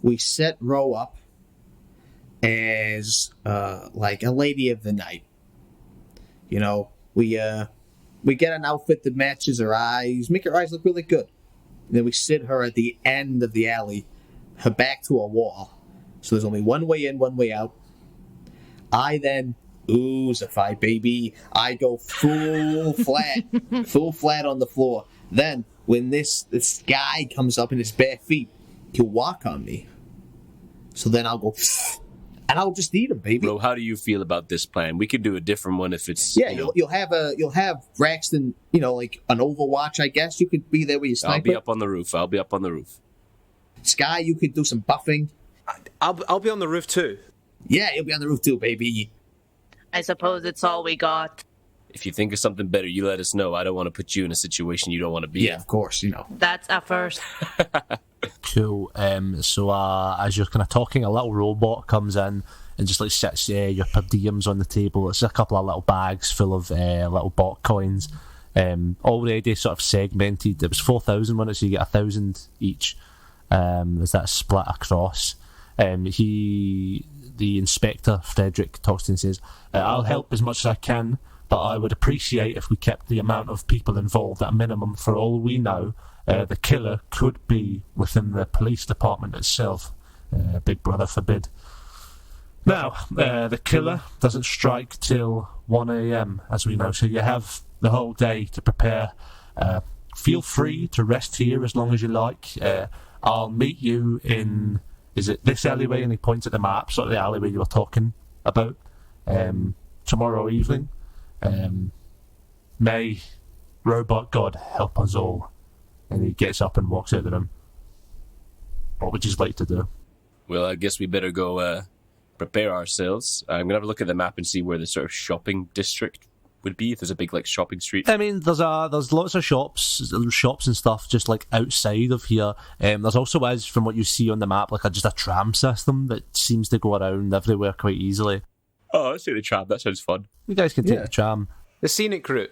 We set Ro up as like a lady of the night. You know, we get an outfit that matches her eyes, make her eyes look really good. And then we sit her at the end of the alley, her back to a wall. So there's only one way in, one way out. I then oozify, baby. I go full flat on the floor. Then, when this guy comes up in his bare feet, he'll walk on me. So then I'll go, and I'll just eat him, baby. Bro, how do you feel about this plan? We could do a different one if it's... Yeah, you'll have Braxton, like an Overwatch, I guess. You could be there with your sniper. I'll be up on the roof. Sky, you could do some buffing. I'll be on the roof too. Yeah, you'll be on the roof too, baby. I suppose it's all we got. If you think of something better, you let us know. I don't want to put you in a situation you don't want to be in. Of course, That's a first. Cool. So as you're kind of talking, a little robot comes in and just like sits your per diems on the table. It's a couple of little bags full of little bot coins, already sort of segmented. It was 4,000 on it, so you get 1,000 each. There's that split across. The inspector, Frederick, talks to him and says, I'll help as much as I can, but I would appreciate if we kept the amount of people involved at a minimum. For all we know, the killer could be within the police department itself. Big brother forbid. Now, the killer doesn't strike till 1 a.m, as we know, so you have the whole day to prepare. Feel free to rest here as long as you like. I'll meet you in... Is it this alleyway? And he points at the map, sort of the alleyway you were talking about. Tomorrow evening. May Robot God help us all. And he gets up and walks out of the room. What would you like to do? Well, I guess we better go prepare ourselves. I'm going to have a look at the map and see where the sort of shopping district would be if there's a big like shopping street. I mean, there's lots of shops and stuff just like outside of here. There's also is, from what you see on the map, like just a tram system that seems to go around everywhere quite easily. Oh, let's take the tram. That sounds fun. You guys can take the tram. The scenic route.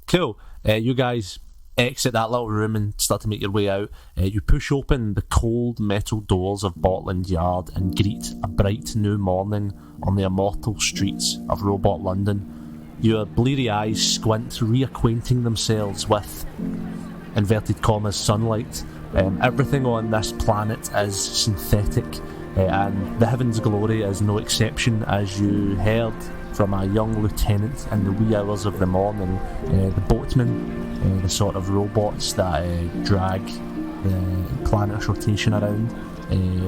Cool. You guys exit that little room and start to make your way out. You push open the cold metal doors of Botland Yard and greet a bright new morning on the immortal streets of Robot London. Your bleary eyes squint, reacquainting themselves with inverted commas sunlight. Everything on this planet is synthetic, and the Heaven's Glory is no exception, as you heard from a young lieutenant in the wee hours of the morning. The boatmen, the sort of robots that drag the planet's rotation around.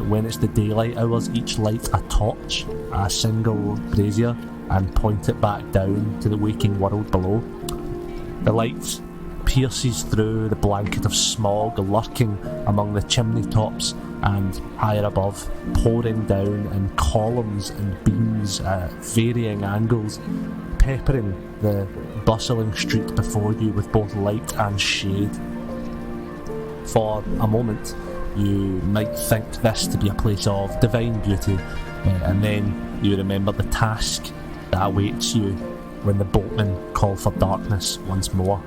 When it's the daylight hours, each light a torch, a single brazier, and point it back down to the waking world below. The light pierces through the blanket of smog lurking among the chimney tops, and higher above, pouring down in columns and beams at varying angles, peppering the bustling street before you with both light and shade. For a moment, you might think this to be a place of divine beauty, and then you remember the task that awaits you when the boatmen call for darkness once more.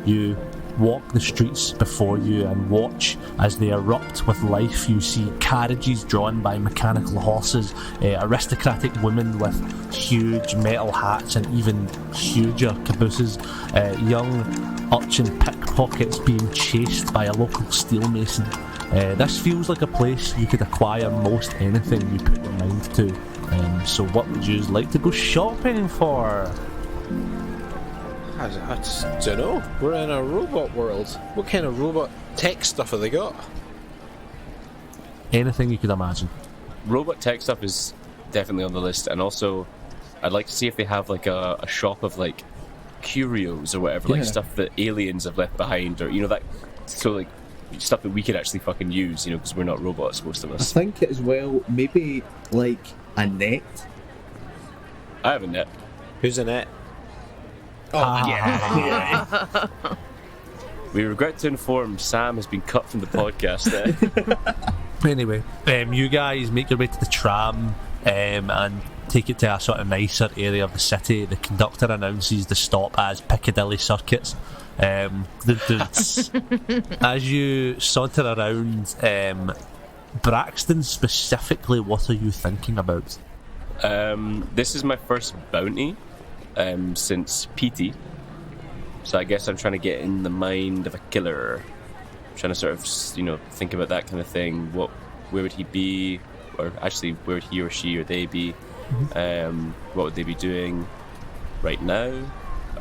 You walk the streets before you and watch as they erupt with life. You see carriages drawn by mechanical horses, aristocratic women with huge metal hats and even huger cabooses, young urchin pickpockets being chased by a local steelmason. This feels like a place you could acquire most anything you put your mind to. So what would you like to go shopping for? I just don't know. We're in a robot world. What kind of robot tech stuff have they got? Anything you could imagine. Robot tech stuff is definitely on the list, and also I'd like to see if they have like a shop of like curios or whatever, like stuff that aliens have left behind, or that, so like stuff that we could actually fucking use, because we're not robots, most of I us. think as well, maybe like a net. I have a net. Who's in it? Oh, yeah. We regret to inform Sam has been cut from the podcast. Anyway, you guys make your way to the tram and take it to a sort of nicer area of the city. The conductor announces the stop as Piccadilly Circuits. As you saunter around, Braxton specifically, what are you thinking about? This is my first bounty since PT, so I guess I'm trying to get in the mind of a killer. I'm trying to sort of, think about that kind of thing. Where would he be, or actually, where would he or she or they be? What would they be doing right now?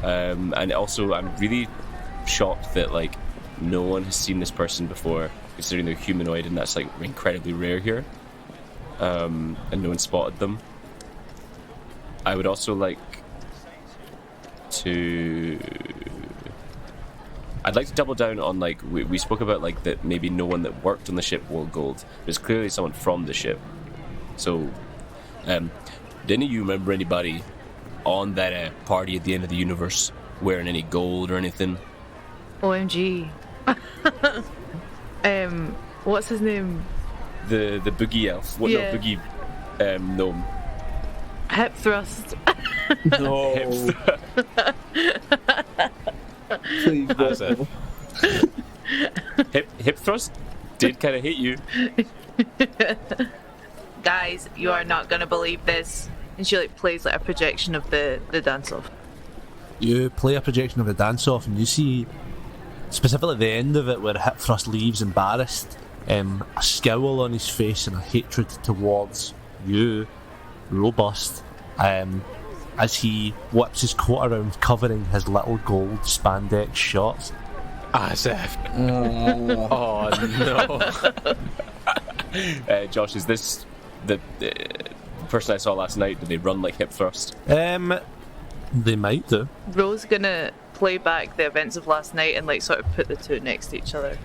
And also, I'm really shocked that like no one has seen this person before, considering they're humanoid, and that's like incredibly rare here. And no one spotted them. I would also like to... I'd like to double down on, like, we spoke about, like, that maybe no one that worked on the ship wore gold. There's clearly someone from the ship. So, did any of you remember anybody on that party at the end of the universe wearing any gold or anything? OMG. What's his name? The boogie elf. What? Yeah. No, boogie gnome. Hip thrust. No. Please, That's it. Hip thrust did kind of hit you. Guys, you are not gonna believe this. And she plays like a projection of the dance off. You play a projection of the dance off, and you see specifically at the end of it where Hip Thrust leaves embarrassed, a scowl on his face and a hatred towards you, Robust, as he whips his coat around covering his little gold spandex shorts. As if. Oh no. Josh, is this the person I saw last night? Did they run like Hip Thrust? They might do. Ro's gonna play back the events of last night and like sort of put the two next to each other.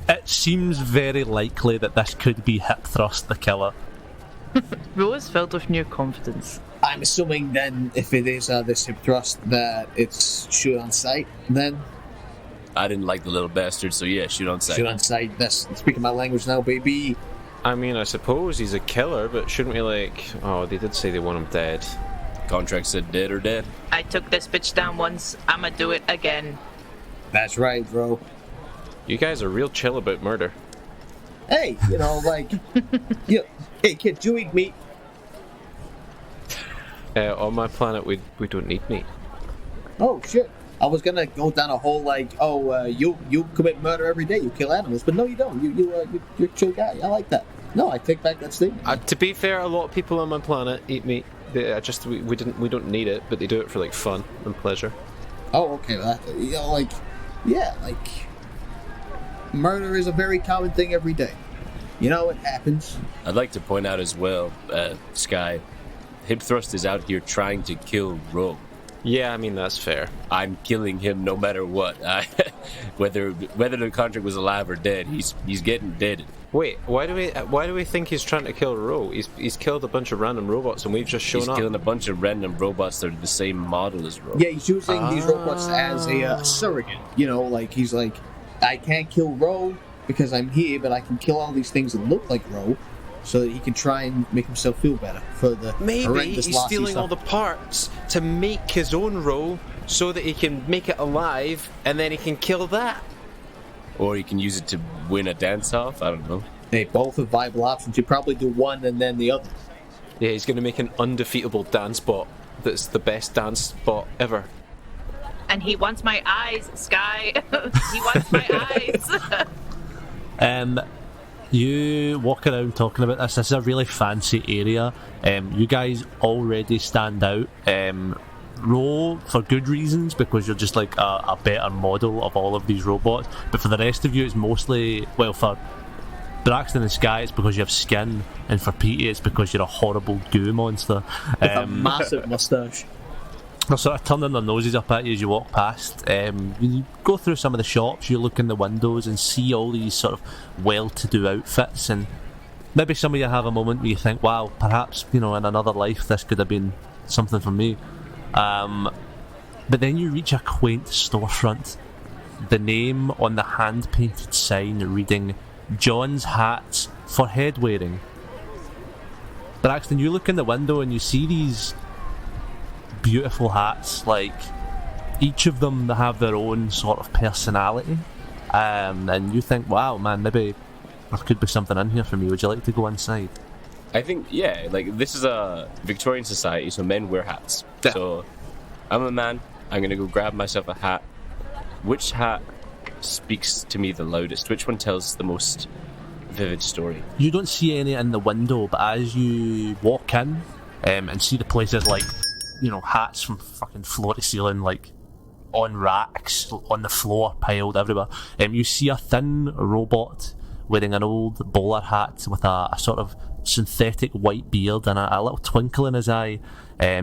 It seems very likely that this could be Hip Thrust the killer. Ro is filled with new confidence. I'm assuming then, if it is this hip thrust, that it's shoot on sight. Then I didn't like the little bastard, so yeah, shoot on sight. shoot on sight. That's speaking my language now, baby. I mean, I suppose he's a killer, but shouldn't we like... Oh, they did say they want him dead. Contract said dead or dead. I took this bitch down once. I'ma do it again. That's right, bro. You guys are real chill about murder. Hey, like, hey kid, do you eat meat? On my planet, we don't need meat. Oh shit! I was gonna go down a whole like, you commit murder every day, you kill animals, but no, you don't. You're a chill guy. I like that. No, I take back that statement. To be fair, a lot of people on my planet eat meat. We don't need it, but they do it for like fun and pleasure. Oh, okay. Murder is a very common thing every day. It happens. I'd like to point out as well, Sky, Hip Thrust is out here trying to kill Ro. Yeah, I mean that's fair. I'm killing him no matter what. Whether the contract was alive or dead, he's getting dead. Wait, why do we think he's trying to kill Ro? He's killed a bunch of random robots and we've just shown up. He's killing a bunch of random robots that are the same model as Ro. Yeah, he's using these robots as a surrogate. He's like, I can't kill Ro because I'm here, but I can kill all these things that look like Ro, so that he can try and make himself feel better for the Maybe horrendous he's loss stealing all the parts to make his own Ro so that he can make it alive and then he can kill that. Or he can use it to win a dance-off, I don't know. They both have viable options. You probably do one and then the other. Yeah, he's going to make an undefeatable dance bot that's the best dance bot ever. And he wants my eyes, Sky. He wants my eyes. You walk around talking about this. This is a really fancy area. You guys already stand out. Ro, for good reasons, because you're just like a better model of all of these robots. But for the rest of you, it's mostly, well, for Braxton and Sky, it's because you have skin, and for Petey, it's because you're a horrible goo monster. With a massive moustache. They're sort of turning their noses up at you as you walk past. You go through some of the shops, you look in the windows and see all these sort of well-to-do outfits, and maybe some of you have a moment where you think, wow, perhaps, in another life this could have been something for me. But then you reach a quaint storefront. The name on the hand-painted sign reading, John's Hats for Head Wearing. Braxton, you look in the window and you see these beautiful hats, like each of them have their own sort of personality, and you think, wow, man, maybe there could be something in here for me. Would you like to go inside? I think, yeah, like this is a Victorian society, so men wear hats. Yeah. So I'm a man, I'm gonna go grab myself a hat. Which hat speaks to me the loudest? Which one tells the most vivid story? You don't see any in the window, but as you walk in and see the places like, hats from fucking floor to ceiling, like on racks, on the floor, piled everywhere. You see a thin robot wearing an old bowler hat with a sort of synthetic white beard and a little twinkle in his eye,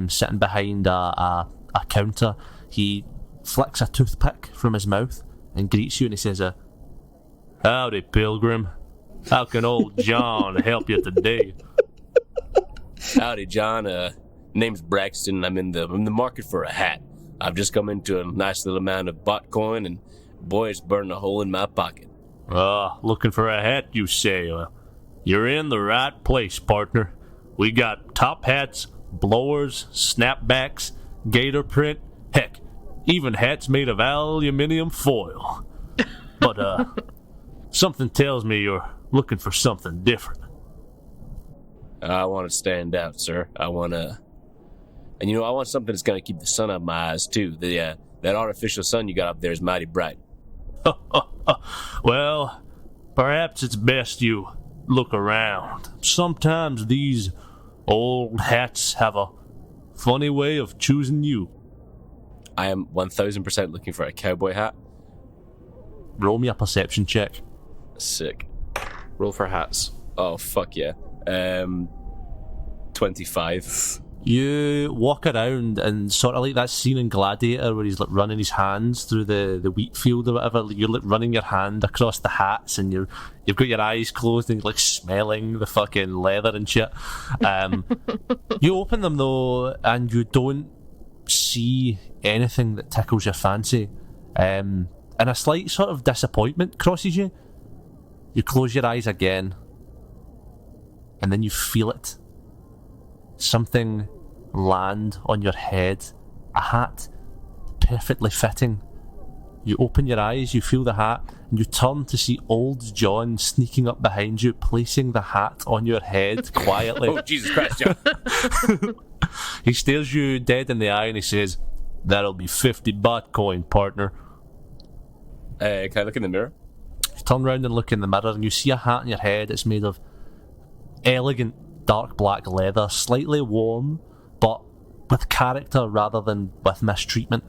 sitting behind a counter. He flicks a toothpick from his mouth and greets you, and he says, "Howdy, pilgrim. How can old John help you today?" Howdy, John. Name's Braxton. I'm in the market for a hat. I've just come into a nice little amount of botcoin, and boy, it's burning a hole in my pocket. Looking for a hat, you say? You're in the right place, partner. We got top hats, blowers, snapbacks, gator print, heck, even hats made of aluminium foil. But, something tells me you're looking for something different. I want to stand out, sir. I want something that's going to keep the sun out of my eyes, too. That artificial sun you got up there is mighty bright. Well, perhaps it's best you look around. Sometimes these old hats have a funny way of choosing you. I am 1000% looking for a cowboy hat. Roll me a perception check. Sick. Roll for hats. Oh, fuck yeah. 25. You walk around and sort of like that scene in Gladiator where he's like running his hands through the wheat field or whatever. You're like running your hand across the hats and you've got your eyes closed and you're like smelling the fucking leather and shit. You open them though and you don't see anything that tickles your fancy. And a slight sort of disappointment crosses you. You close your eyes again and then you feel it. Something land on your head. A hat, perfectly fitting. You open your eyes, you feel the hat, and you turn to see old John sneaking up behind you, placing the hat on your head quietly. Oh, Jesus Christ, John. He stares you dead in the eye and he says, "That'll be 50 baht coin, partner." Can I look in the mirror? You turn around and look in the mirror and you see a hat on your head. It's made of elegant dark black leather, slightly worn, but with character rather than with mistreatment.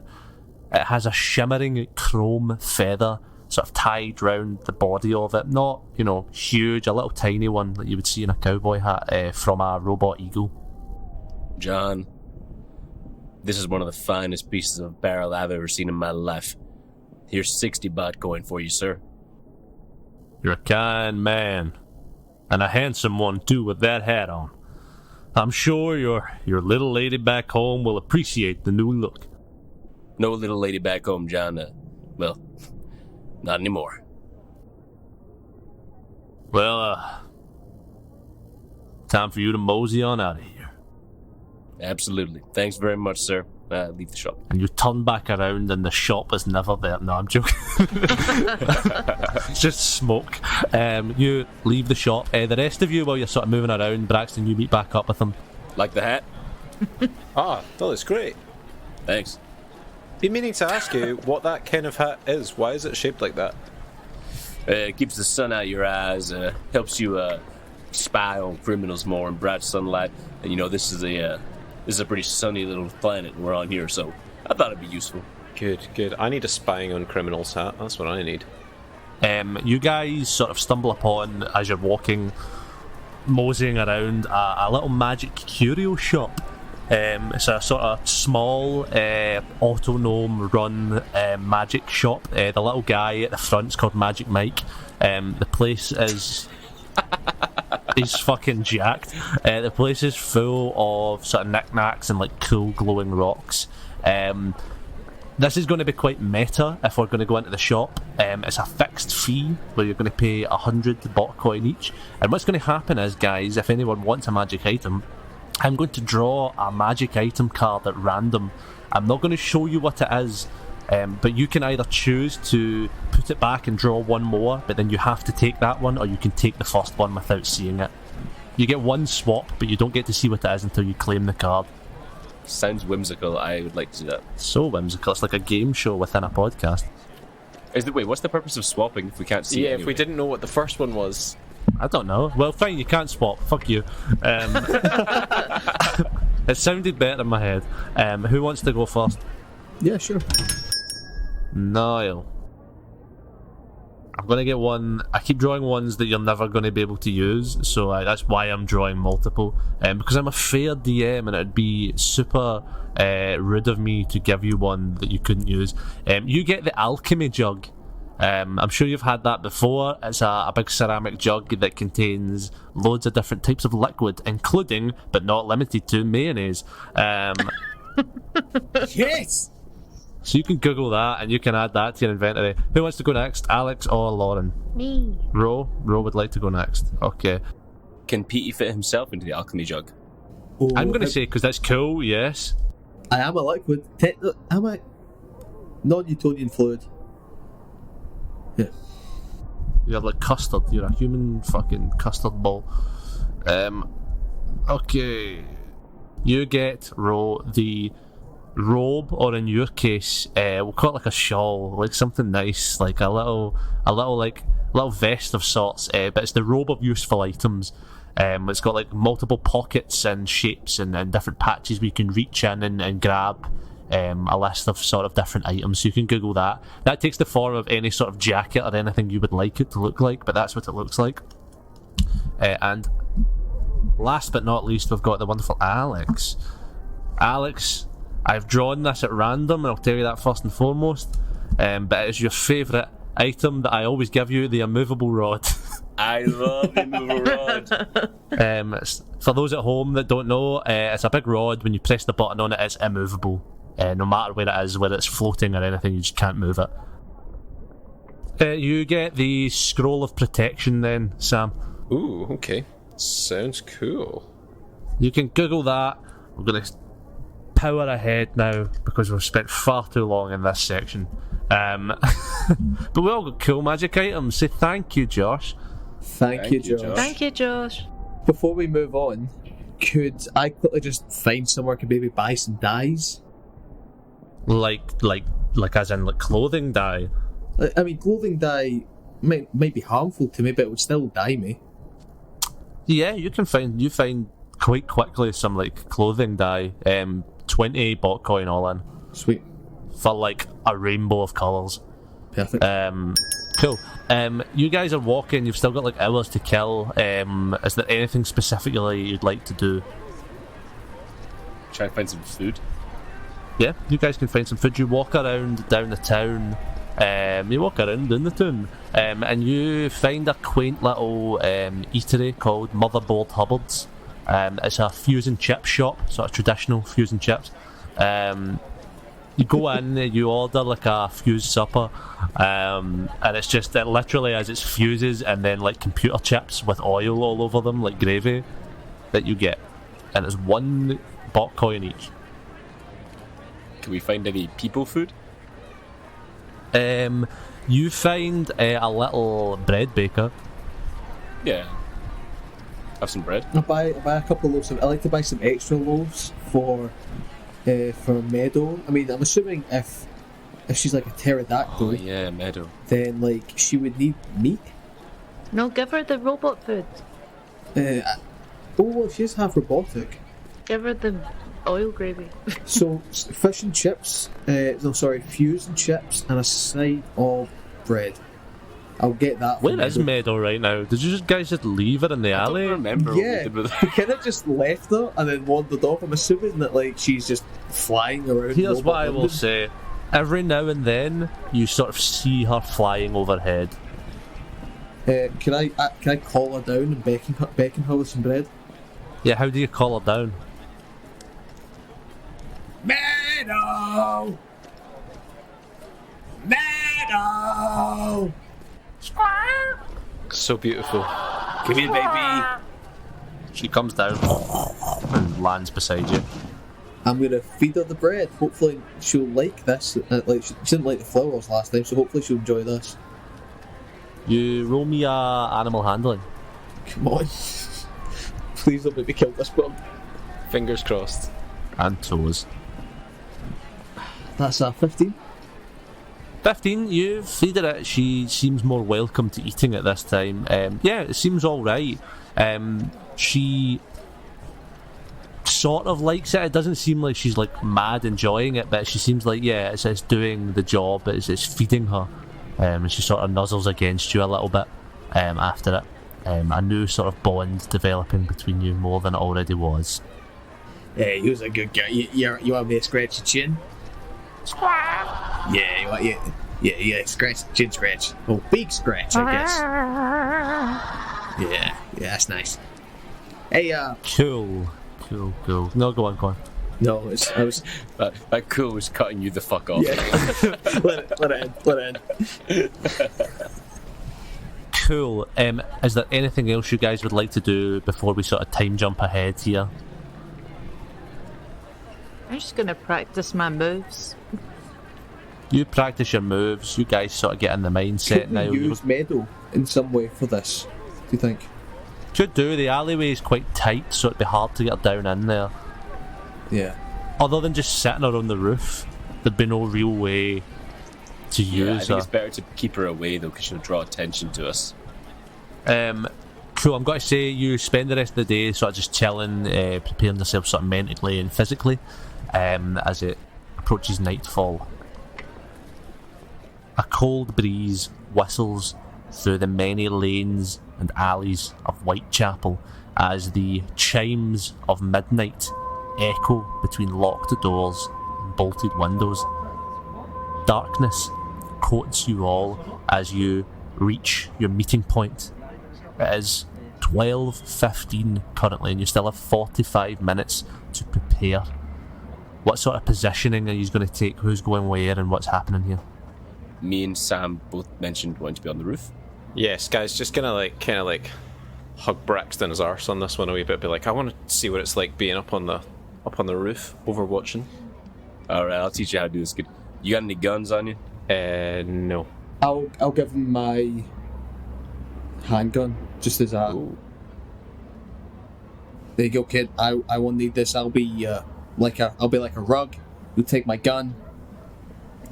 It has a shimmering chrome feather sort of tied round the body of it. Not, huge, a little tiny one that you would see in a cowboy hat from a robot eagle. John, this is one of the finest pieces of barrel I've ever seen in my life. Here's 60 baht coin for you, sir. You're a kind man. And a handsome one, too, with that hat on. I'm sure your little lady back home will appreciate the new look. No little lady back home, John. Well, not anymore. Well, time for you to mosey on out of here. Absolutely. Thanks very much, sir. Leave the shop. And you turn back around and the shop is never there. No, I'm joking. It's just smoke. You leave the shop. The rest of you, while you're sort of moving around, Braxton, you meet back up with them. Like the hat? That looks great. Thanks. Been meaning to ask you what that kind of hat is. Why is it shaped like that? It keeps the sun out of your eyes, helps you spy on criminals more in bright sunlight. And this is a pretty sunny little planet we're on here, so I thought it'd be useful. Good. I need a spying on criminals hat. That's what I need. You guys sort of stumble upon, as you're walking, moseying around, a little magic curio shop. It's a sort of small, auto-gnome-run magic shop. The little guy at the front's called Magic Mike. The place is... He's fucking jacked. The place is full of sort of knickknacks and like cool glowing rocks. This is going to be quite meta if we're going to go into the shop. It's a fixed fee where you're going to pay 100 baht coin each. And what's going to happen is, guys, if anyone wants a magic item, I'm going to draw a magic item card at random. I'm not going to show you what it is, but you can either choose to put it back and draw one more, but then you have to take that one, or you can take the first one without seeing it. You get one swap, but you don't get to see what it is until you claim the card. Sounds whimsical. I would like to see that. So whimsical. It's like a game show within a podcast. Wait, what's the purpose of swapping if we can't see it anyway? If we didn't know what the first one was. I don't know. Well, fine, you can't swap. Fuck you. It sounded better in my head. Who wants to go first? Yeah, sure. Niall. I'm going to get one. I keep drawing ones that you're never going to be able to use, so that's why I'm drawing multiple. Because I'm a fair DM and it'd be super rude of me to give you one that you couldn't use. You get the alchemy jug. I'm sure you've had that before. It's a big ceramic jug that contains loads of different types of liquid, including, but not limited to, mayonnaise. Yes! So you can Google that and you can add that to your inventory. Who wants to go next, Alex or Lauren? Me. Ro would like to go next. Okay. Can Petey fit himself into the alchemy jug? Oh, I'm going to say, because that's cool, yes. I am a liquid. Am I? Non-Newtonian fluid. Yeah. You're like custard. You're a human fucking custard ball. Okay. You get, Ro, the robe, or in your case, we'll call it like a shawl, like something nice, like a little vest of sorts, but it's the robe of useful items. It's got like multiple pockets and shapes and different patches where you can reach in and grab a list of sort of different items, so you can Google that. That takes the form of any sort of jacket or anything you would like it to look like, but that's what it looks like. And last but not least, we've got the wonderful Alex. Alex, I've drawn this at random, and I'll tell you that first and foremost. But it is your favourite item that I always give you, the immovable rod. I love the immovable rod. For those at home that don't know, it's a big rod. When you press the button on it, it's immovable. No matter where it is, whether it's floating or anything, you just can't move it. You get the Scroll of Protection then, Sam. Ooh, okay. Sounds cool. You can Google that. We're going to power ahead now because we've spent far too long in this section. But we all got cool magic items, so thank you, Josh. Thank you, Josh. Thank you, Josh. Before we move on, could I quickly just find somewhere I could maybe buy some dyes? Like as in like clothing dye. I mean, clothing dye might be harmful to me, but it would still dye me. Yeah, you find quite quickly some like clothing dye. 20 bot coin all in Sweet. for like a rainbow of colours. Perfect. Cool. You guys are walking. You've still got like hours to kill. Is there anything specifically you'd like to do? Try and find some food. Yeah, you guys can find some food. You walk around down the town. And you find a quaint little eatery called Motherboard Hubbard's. It's a fusion chip shop, sort of traditional fusion chips. You go in, you order like a fused supper, and it literally is it's fuses and then like computer chips with oil all over them, like gravy, that you get, and it's 1 bot coin each. Can we find any people food? You find a little bread baker. Yeah. Have some bread. I'll buy a couple of loaves. I like to buy some extra loaves for Meadow. I mean, I'm assuming if she's like a pterodactyl, Oh yeah, Meadow. then like she would need meat. No, give her the robot food. Well, she's half robotic. Give her the oil gravy. So fish and chips. Fused and chips and a side of bread. I'll get that. Where is Meadow right now? Did you guys just leave her in the I alley? don't remember what we Yeah, did with her. we kind of just left her and then wandered off. I'm assuming that like she's just flying around. Here's Robot what I will London. say. Every now and then, you sort of see her flying overhead. Can I call her down and beckon her with some bread? Yeah, how do you call her down? Meadow! Meadow! So beautiful. Come here, baby. She comes down and lands beside you. I'm gonna feed her the bread. Hopefully she'll like this. She didn't like the flowers last time, so hopefully she'll enjoy this. You roll me animal handling. Come on. Please don't make me kill this bug. Fingers crossed. And toes. That's a 15. 15, you feed her it. She seems more welcome to eating it this time. Yeah, it seems alright. She sort of likes it. It doesn't seem like she's like mad enjoying it, but she seems like, yeah, it's doing the job. It's feeding her. And she sort of nuzzles against you a little bit after it. A new sort of bond developing between you more than it already was. Hey, you was a good guy. You want me to scratch your chin? Yeah, you want yeah, scratch, chin scratch. Oh, beak scratch, I guess. Yeah, that's nice. Hey, Cool. No, go on. No, I was. That cool was cutting you the fuck off. Yeah. let it end. Cool. Is there anything else you guys would like to do before we sort of time jump ahead here? I'm just gonna practice my moves. You practice your moves. You guys sort of get in the mindset Could now. we use Meadow in some way for this? Do you think? Could do. The alleyway is quite tight, so it'd be hard to get down in there. Yeah. Other than just sitting her on the roof, there'd be no real way to Yeah, I use think her. it's better to keep her away though, because she'll draw attention to us. Cool. I'm going to say you spend the rest of the day sort of just chilling, preparing yourself sort of mentally and physically, as it approaches nightfall. A cold breeze whistles through the many lanes and alleys of Whitechapel as the chimes of midnight echo between locked doors and bolted windows. Darkness coats you all as you reach your meeting point. It is 12:15 currently, and you still have 45 minutes to prepare. What sort of positioning are you going to take? Who's going where, and what's happening here? Me and Sam both mentioned wanting to be on the roof. Yes, guys, just gonna kind of hug Braxton's arse on this one a wee bit. Be like, I want to see what it's like being up on the roof, overwatching. All right, I'll teach you how to do this. You got any guns on you? No. I'll give him my handgun just as a. Ooh. There you go, kid. I won't need this. I'll be like a rug. You'll take my gun,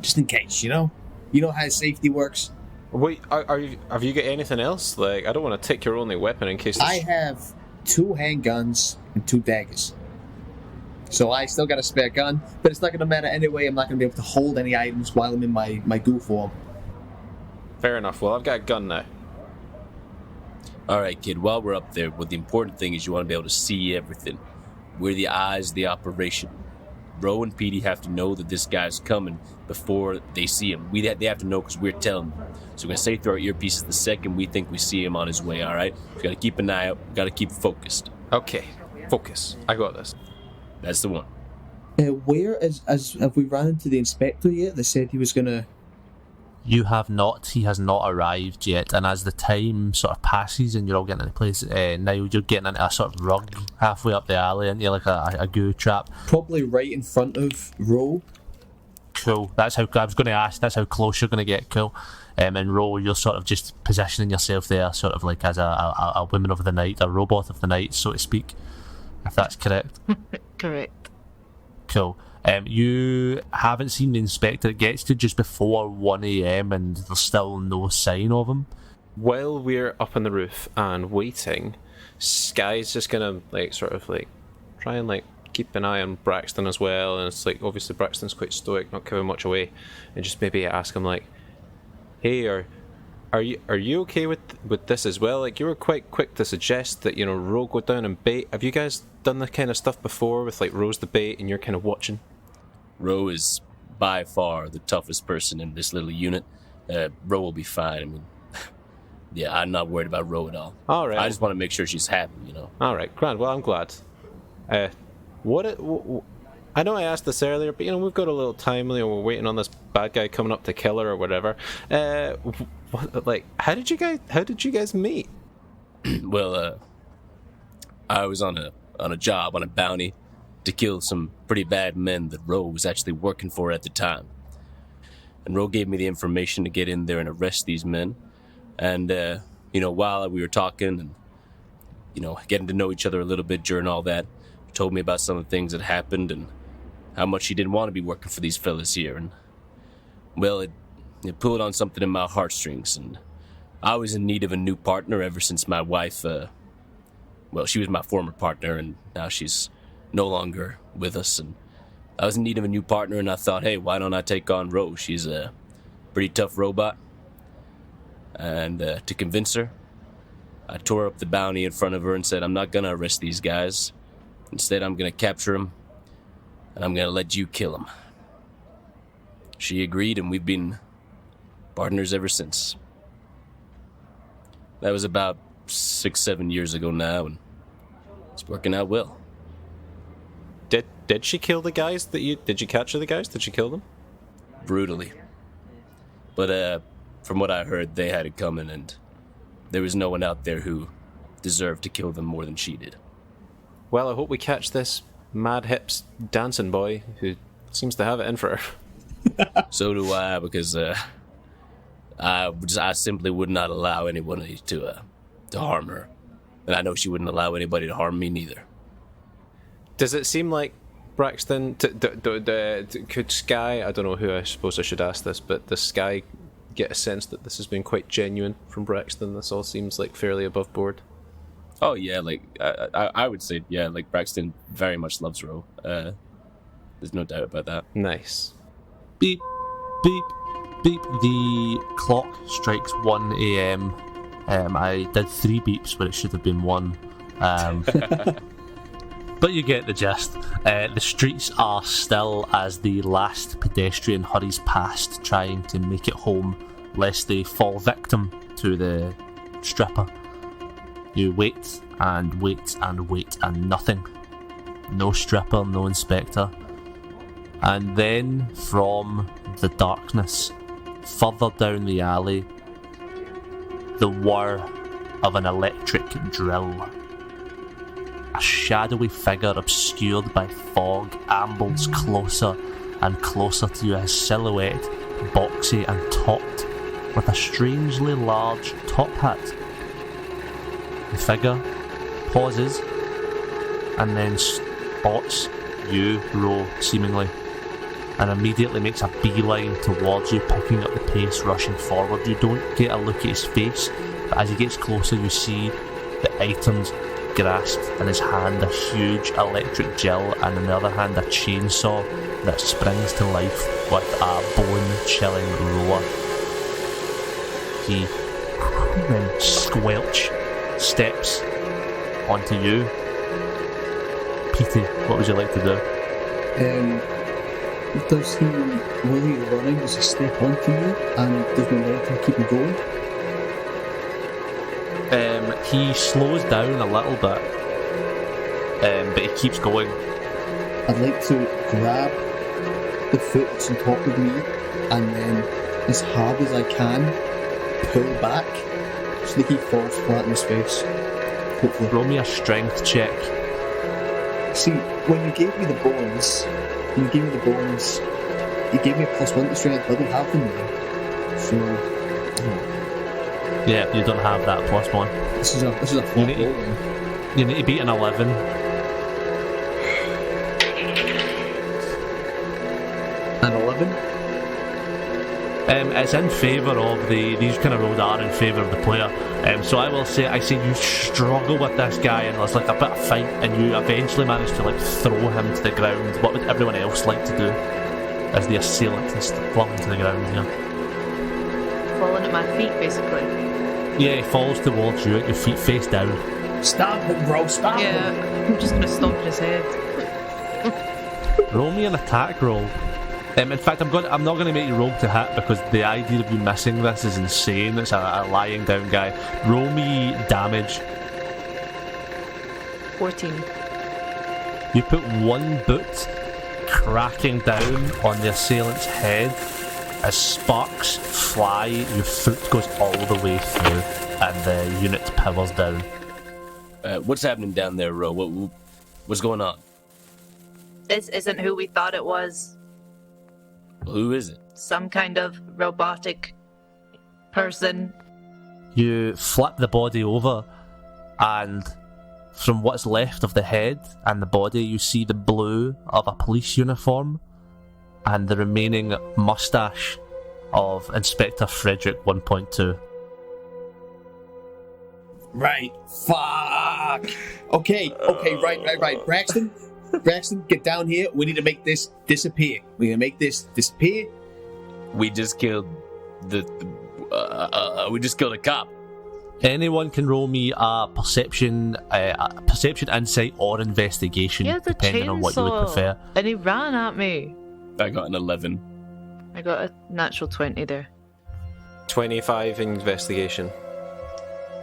just in case. You know how safety works. Wait, have you got anything else? Like, I don't want to take your only weapon in case. I have 2 handguns and 2 daggers. So I still got a spare gun, but it's not going to matter anyway. I'm not going to be able to hold any items while I'm in my goo form. Fair enough. Well, I've got a gun now. All right, kid. While we're up there, the important thing is you want to be able to see everything. We're the eyes of the operation. Ro and Petey have to know that this guy's coming before they see him. They have to know because we're telling them. So we're going to say through our earpieces the second we think we see him on his way, all right? We got to keep an eye out. We got to keep focused. Okay, focus. I got this. That's the one. Where have we run into the inspector yet? They said he was going to... You have not. He has not arrived yet. And as the time sort of passes and you're all getting into place, now you're getting into a sort of rug halfway up the alley, into like a goo trap. Probably right in front of Ro. Cool. That's how I was going to ask. That's how close you're going to get. Cool. And Ro, you're sort of just positioning yourself there, sort of like as a woman of the night, a robot of the night, so to speak. If that's correct. Correct. Cool. You haven't seen the inspector. It gets to just before 1 a.m. and there's still no sign of him. While we're up on the roof and waiting, Sky's just gonna try and keep an eye on Braxton as well. And it's like, obviously Braxton's quite stoic, not giving much away, and just maybe ask him like, "Hey, are you okay with this as well? Like, you were quite quick to suggest that Ro go down and bait. Have you guys done that kind of stuff before with like Ro's the bait and you're kind of watching?" Ro is by far the toughest person in this little unit. Ro will be fine. I mean, yeah, I'm not worried about Ro at all. All right. I just want to make sure she's happy, All right, grand. Well, I'm glad. I know I asked this earlier, but we've got a little time. We're waiting on this bad guy coming up to kill her or whatever. How did you guys meet? Well, I was on a job, on a bounty, to kill some pretty bad men that Ro was actually working for at the time. And Ro gave me the information to get in there and arrest these men. And, while we were talking and, getting to know each other a little bit during all that, told me about some of the things that happened and how much he didn't want to be working for these fellas here. And, well, it pulled on something in my heartstrings. And I was in need of a new partner ever since my wife, she was my former partner, and now she's no longer with us. And I was in need of a new partner, and I thought, hey, why don't I take on Ro? She's a pretty tough robot. And to convince her, I tore up the bounty in front of her and said, I'm not going to arrest these guys. Instead, I'm going to capture them, and I'm going to let you kill them. She agreed, and we've been partners ever since. That was about 6-7 years ago now, and it's working out well. Did she kill the guys did you capture the guys? Did she kill them? Brutally. But from what I heard, they had it coming, and there was no one out there who deserved to kill them more than she did. Well, I hope we catch this mad hips dancing boy who seems to have it in for her. So do I, because I simply would not allow anyone to harm her. And I know she wouldn't allow anybody to harm me neither. Does it seem like Braxton, could Sky, I don't know who I suppose I should ask this, but does Sky get a sense that this has been quite genuine from Braxton? This all seems like fairly above board. Oh yeah, I would say, yeah, Braxton very much loves Ro. There's no doubt about that. Nice. Beep, beep, beep. The clock strikes 1 a.m. I did 3 beeps, but it should have been 1. But you get the gist. The streets are still as the last pedestrian hurries past, trying to make it home, lest they fall victim to the stripper. You wait and wait and wait and nothing. No stripper, no inspector. And then from the darkness, further down the alley, the whir of an electric drill. A shadowy figure obscured by fog ambles closer and closer to you, his silhouette boxy and topped with a strangely large top hat. The figure pauses and then spots you, Ro, seemingly, and immediately makes a beeline towards you, picking up the pace, rushing forward. You don't get a look at his face, but as he gets closer you see the items grasped in his hand, a huge electric drill, and in the other hand a chainsaw that springs to life with a bone-chilling roar. He then squelch steps onto you. Petey, what would you like to do? Does he, while he's running, does he step onto you and does momentum keep him going? He slows down a little bit, but he keeps going. I'd like to grab the foot that's on top of me and then, as hard as I can, pull back so that he falls flat in his face. Hopefully. Roll me a strength check. See, when you gave me the bones, you gave me a +1 to strength, but I don't have them now. So, Yeah, you don't have that +1. this is a flat You need to- roll then. You need to beat an 11. An 11? It's in favour of these kind of rolls are in favour of the player. So I say you struggle with this guy and there's like a bit of fight and you eventually manage to like throw him to the ground. What would everyone else like to do as the assailant is flung to the ground here? Falling at my feet, basically. Yeah, he falls towards you at your feet face down. Stop him, bro, stop him. Yeah, I'm just gonna stomp his head. Roll me an attack roll. In fact, I'm not going to make you roll to hit because the idea of you missing this is insane. It's a lying down guy. Roll me damage. 14. You put one boot cracking down on the assailant's head. As sparks fly, your foot goes all the way through and the unit powers down. What's happening down there, Ro? What's going on? This isn't who we thought it was. Who is it? Some kind of robotic person. You flip the body over, and from what's left of the head and the body, you see the blue of a police uniform and the remaining mustache of Inspector Frederick 1.2. Right. Fuck. Okay, right. Braxton, get down here. We need to make this disappear. We're gonna make this disappear. We just killed we just killed a cop. Anyone can roll me a perception, insight, or investigation, He has a depending on what you would chainsaw, prefer. and he ran at me. I got an 11. I got a natural 20 there. 25 investigation.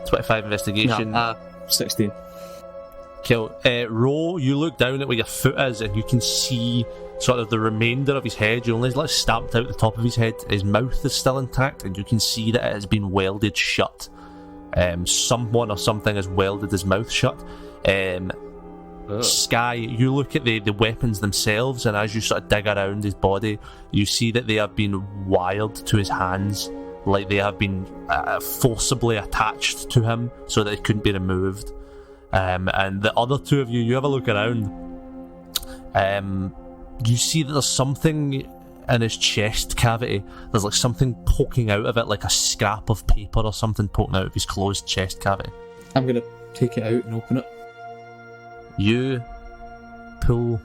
25 investigation. 16. Kill. Ro, you look down at where your foot is and you can see sort of the remainder of his head. You only stamped out the top of his head. His mouth is still intact and you can see that it has been welded shut. Someone or something has welded his mouth shut. Sky, you look at the weapons themselves, and as you sort of dig around his body, you see that they have been wired to his hands, like they have been forcibly attached to him so that they couldn't be removed. And the other two of you have a look around. You see that there's something in his chest cavity. There's like something poking out of it, like a scrap of paper or something poking out of his closed chest cavity. I'm gonna take it out and open it. You pull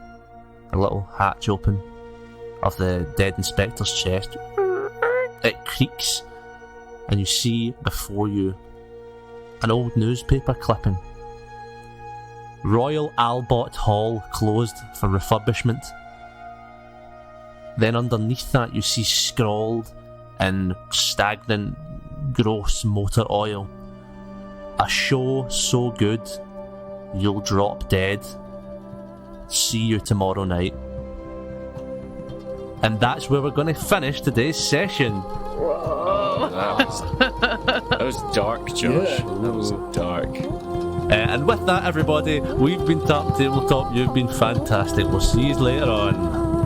a little hatch open of the dead inspector's chest. It creaks, and you see before you an old newspaper clipping. Royal Albert Hall closed for refurbishment. Then underneath that you see scrawled in stagnant, gross motor oil, a show so good you'll drop dead. See you tomorrow night. And that's where we're going to finish today's session. That was dark, Josh. Yeah. That was dark. And with that, everybody, we've been Tartan Tabletop. You've been fantastic. We'll see you later on.